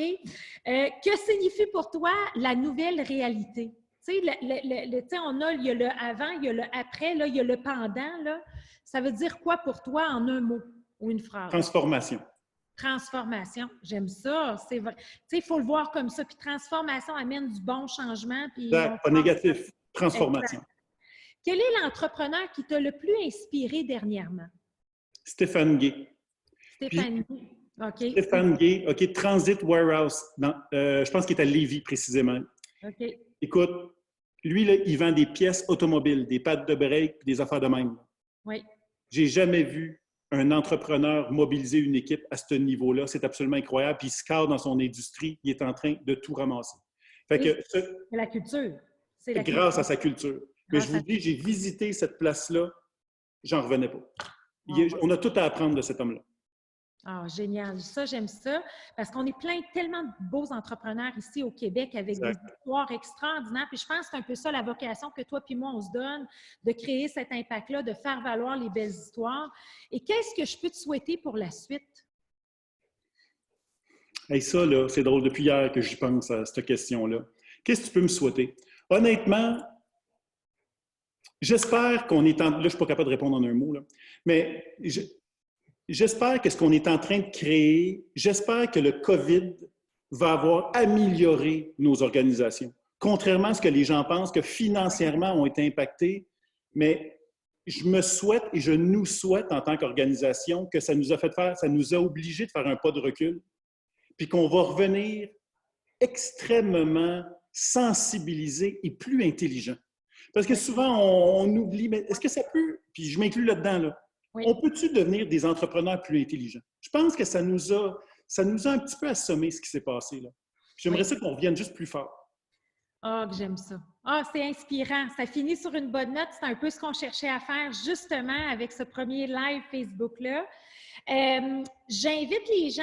Que signifie pour toi la nouvelle réalité? Tu sais, il y a le avant, il y a le après, là, il y a le pendant. Là. Ça veut dire quoi pour toi en un mot ou une phrase? Transformation. Transformation, j'aime ça. C'est vrai. Tu sais, il faut le voir comme ça. Puis transformation amène du bon changement. Puis exact, pas négatif. Transformation. Exact. Quel est l'entrepreneur qui t'a le plus inspiré dernièrement? Stéphane Gay. Stéphane Gay. OK. Stéphane Gay, OK, Transit Warehouse. Je pense qu'il est à Lévis, précisément. OK. Écoute, lui, là, il vend des pièces automobiles, des pattes de break, des affaires de même. Oui. J'ai jamais vu un entrepreneur mobiliser une équipe à ce niveau-là. C'est absolument incroyable. Puis il se cadre dans son industrie. Il est en train de tout ramasser. Fait que, c'est la culture. C'est la grâce culture. à sa culture. Mais je vous dis, j'ai visité cette place-là. J'en revenais pas. On a tout à apprendre de cet homme-là. Ah, génial. Ça, j'aime ça. Parce qu'on est tellement de beaux entrepreneurs ici au Québec avec des histoires extraordinaires. Puis je pense que c'est un peu ça la vocation que toi puis moi, on se donne, de créer cet impact-là, de faire valoir les belles histoires. Et qu'est-ce que je peux te souhaiter pour la suite? Hey, ça, là, c'est drôle. Depuis hier que j'y pense à cette question-là. Qu'est-ce que tu peux me souhaiter? Honnêtement, j'espère qu'on est en... Là, je ne suis pas capable de répondre en un mot, là. Mais j'espère que ce qu'on est en train de créer, j'espère que le COVID va avoir amélioré nos organisations. Contrairement à ce que les gens pensent, que financièrement ont été impactés, mais je me souhaite et je nous souhaite en tant qu'organisation que ça nous a fait faire, ça nous a obligés de faire un pas de recul, puis qu'on va revenir extrêmement sensibilisés et plus intelligents. Parce que souvent, on oublie, mais est-ce que ça peut, puis je m'inclus là-dedans, là, on peut-tu devenir des entrepreneurs plus intelligents? Je pense que ça nous a ça nous a un petit peu assommé ce qui s'est passé, là. J'aimerais ça qu'on revienne juste plus fort. Ah, que j'aime ça. Ah, c'est inspirant. Ça finit sur une bonne note. C'est un peu ce qu'on cherchait à faire justement avec ce premier live Facebook-là. J'invite les gens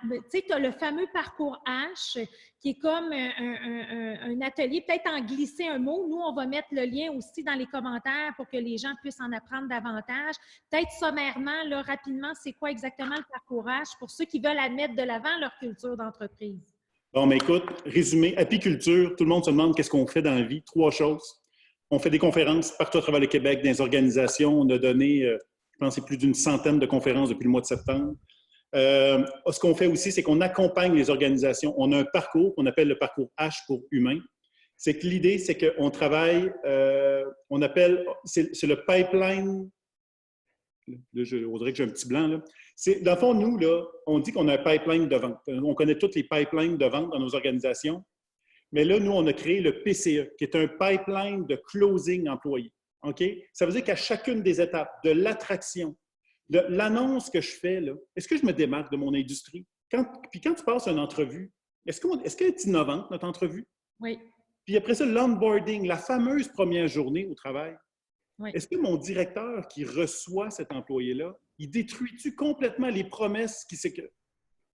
tu sais, tu as le fameux parcours H qui est comme un atelier, peut-être en glisser un mot. Nous, on va mettre le lien aussi dans les commentaires pour que les gens puissent en apprendre davantage. Peut-être sommairement, là, rapidement, c'est quoi exactement le parcours H pour ceux qui veulent admettre de l'avant leur culture d'entreprise? Bon, mais écoute, résumé, apiculture, tout le monde se demande qu'est-ce qu'on fait dans la vie. 3 choses. On fait des conférences partout à travers le Québec, dans les organisations. On a donné, je pense, plus d'une centaine de conférences depuis le mois de septembre. Ce qu'on fait aussi, c'est qu'on accompagne les organisations. On a un parcours qu'on appelle le parcours H pour humain. C'est que l'idée, c'est qu'on travaille, on appelle, c'est le pipeline. Là, on dirait que j'ai un petit blanc, là. Dans le fond, nous, là, on dit qu'on a un pipeline de vente. On connaît tous les pipelines de vente dans nos organisations. Mais là, nous, on a créé le PCE, qui est un pipeline de closing employé. OK? Ça veut dire qu'à chacune des étapes, de l'attraction, de l'annonce que je fais, là, est-ce que je me démarque de mon industrie? Puis quand tu passes une entrevue, est-ce qu'elle est innovante, notre entrevue? Oui. Puis après ça, l'onboarding, la fameuse première journée au travail. Oui. Est-ce que mon directeur qui reçoit cet employé-là, il détruit-tu complètement les promesses qui s'écrivent?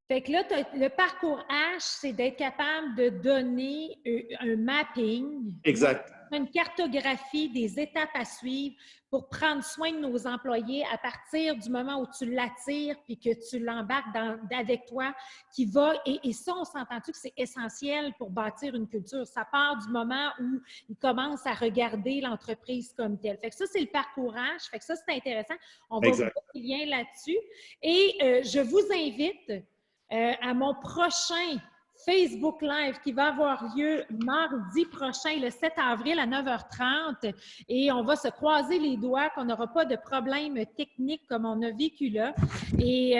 Fait que là, le parcours H, c'est d'être capable de donner un mapping, Exact. une cartographie des étapes à suivre pour prendre soin de nos employés à partir du moment où tu l'attires puis que tu l'embarques avec toi, qui va, et ça, on s'entend-tu que c'est essentiel pour bâtir une culture. Ça part du moment où ils commencent à regarder l'entreprise comme telle. Fait que ça, c'est le parcours H. Fait que ça, c'est intéressant. On va vous mettre le lien là-dessus. Et je vous invite à mon prochain Facebook Live qui va avoir lieu mardi prochain, le 7 avril à 9h30. Et on va se croiser les doigts qu'on n'aura pas de problème technique comme on a vécu là. Et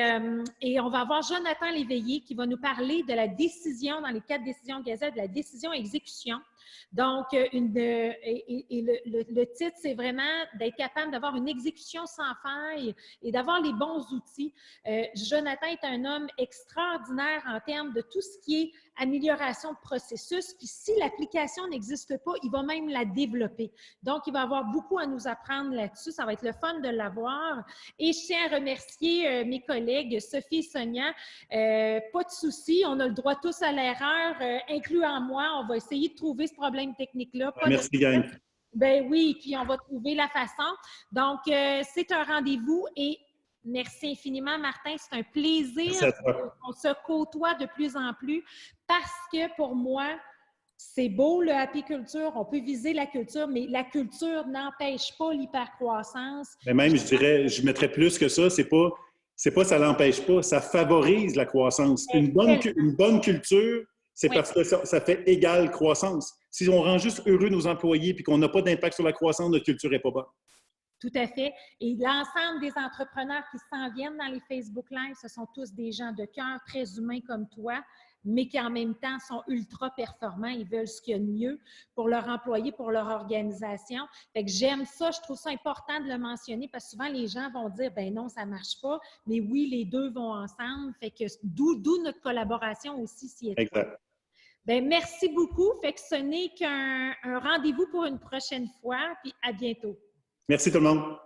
on va avoir Jonathan Léveillé qui va nous parler de la décision, dans les 4 décisions Gazette, de la décision exécution. Donc, le titre, c'est vraiment d'être capable d'avoir une exécution sans faille et d'avoir les bons outils. Jonathan est un homme extraordinaire en termes de tout ce qui est amélioration de processus. Puis si l'application n'existe pas, il va même la développer. Donc, il va avoir beaucoup à nous apprendre là-dessus. Ça va être le fun de l'avoir. Et je tiens à remercier mes collègues Sophie et Sonia. Pas de souci, on a le droit tous à l'erreur, incluant moi. On va essayer de trouver ce problème technique-là. Merci, gang. Ben oui, puis on va trouver la façon. Donc, c'est un rendez-vous et merci infiniment, Martin. C'est un plaisir qu'on se côtoie de plus en plus parce que pour moi, c'est beau le apiculture, on peut viser la culture, mais la culture n'empêche pas l'hypercroissance. Mais même, je dirais, je mettrais plus que ça, c'est pas ça l'empêche pas, ça favorise la croissance. Une bonne culture, c'est parce que ça fait égale croissance. Si on rend juste heureux nos employés et qu'on n'a pas d'impact sur la croissance, notre culture n'est pas bonne. Tout à fait. Et l'ensemble des entrepreneurs qui s'en viennent dans les Facebook Live, ce sont tous des gens de cœur, très humains comme toi, mais qui en même temps sont ultra performants. Ils veulent ce qu'il y a de mieux pour leurs employés, pour leur organisation. Fait que j'aime ça, je trouve ça important de le mentionner parce que souvent les gens vont dire, ben non, ça ne marche pas, mais oui, les deux vont ensemble. Fait que d'où notre collaboration aussi s'y est. Exact. Ben, merci beaucoup. Fait que ce n'est qu'un rendez-vous pour une prochaine fois, puis à bientôt. Merci tout le monde.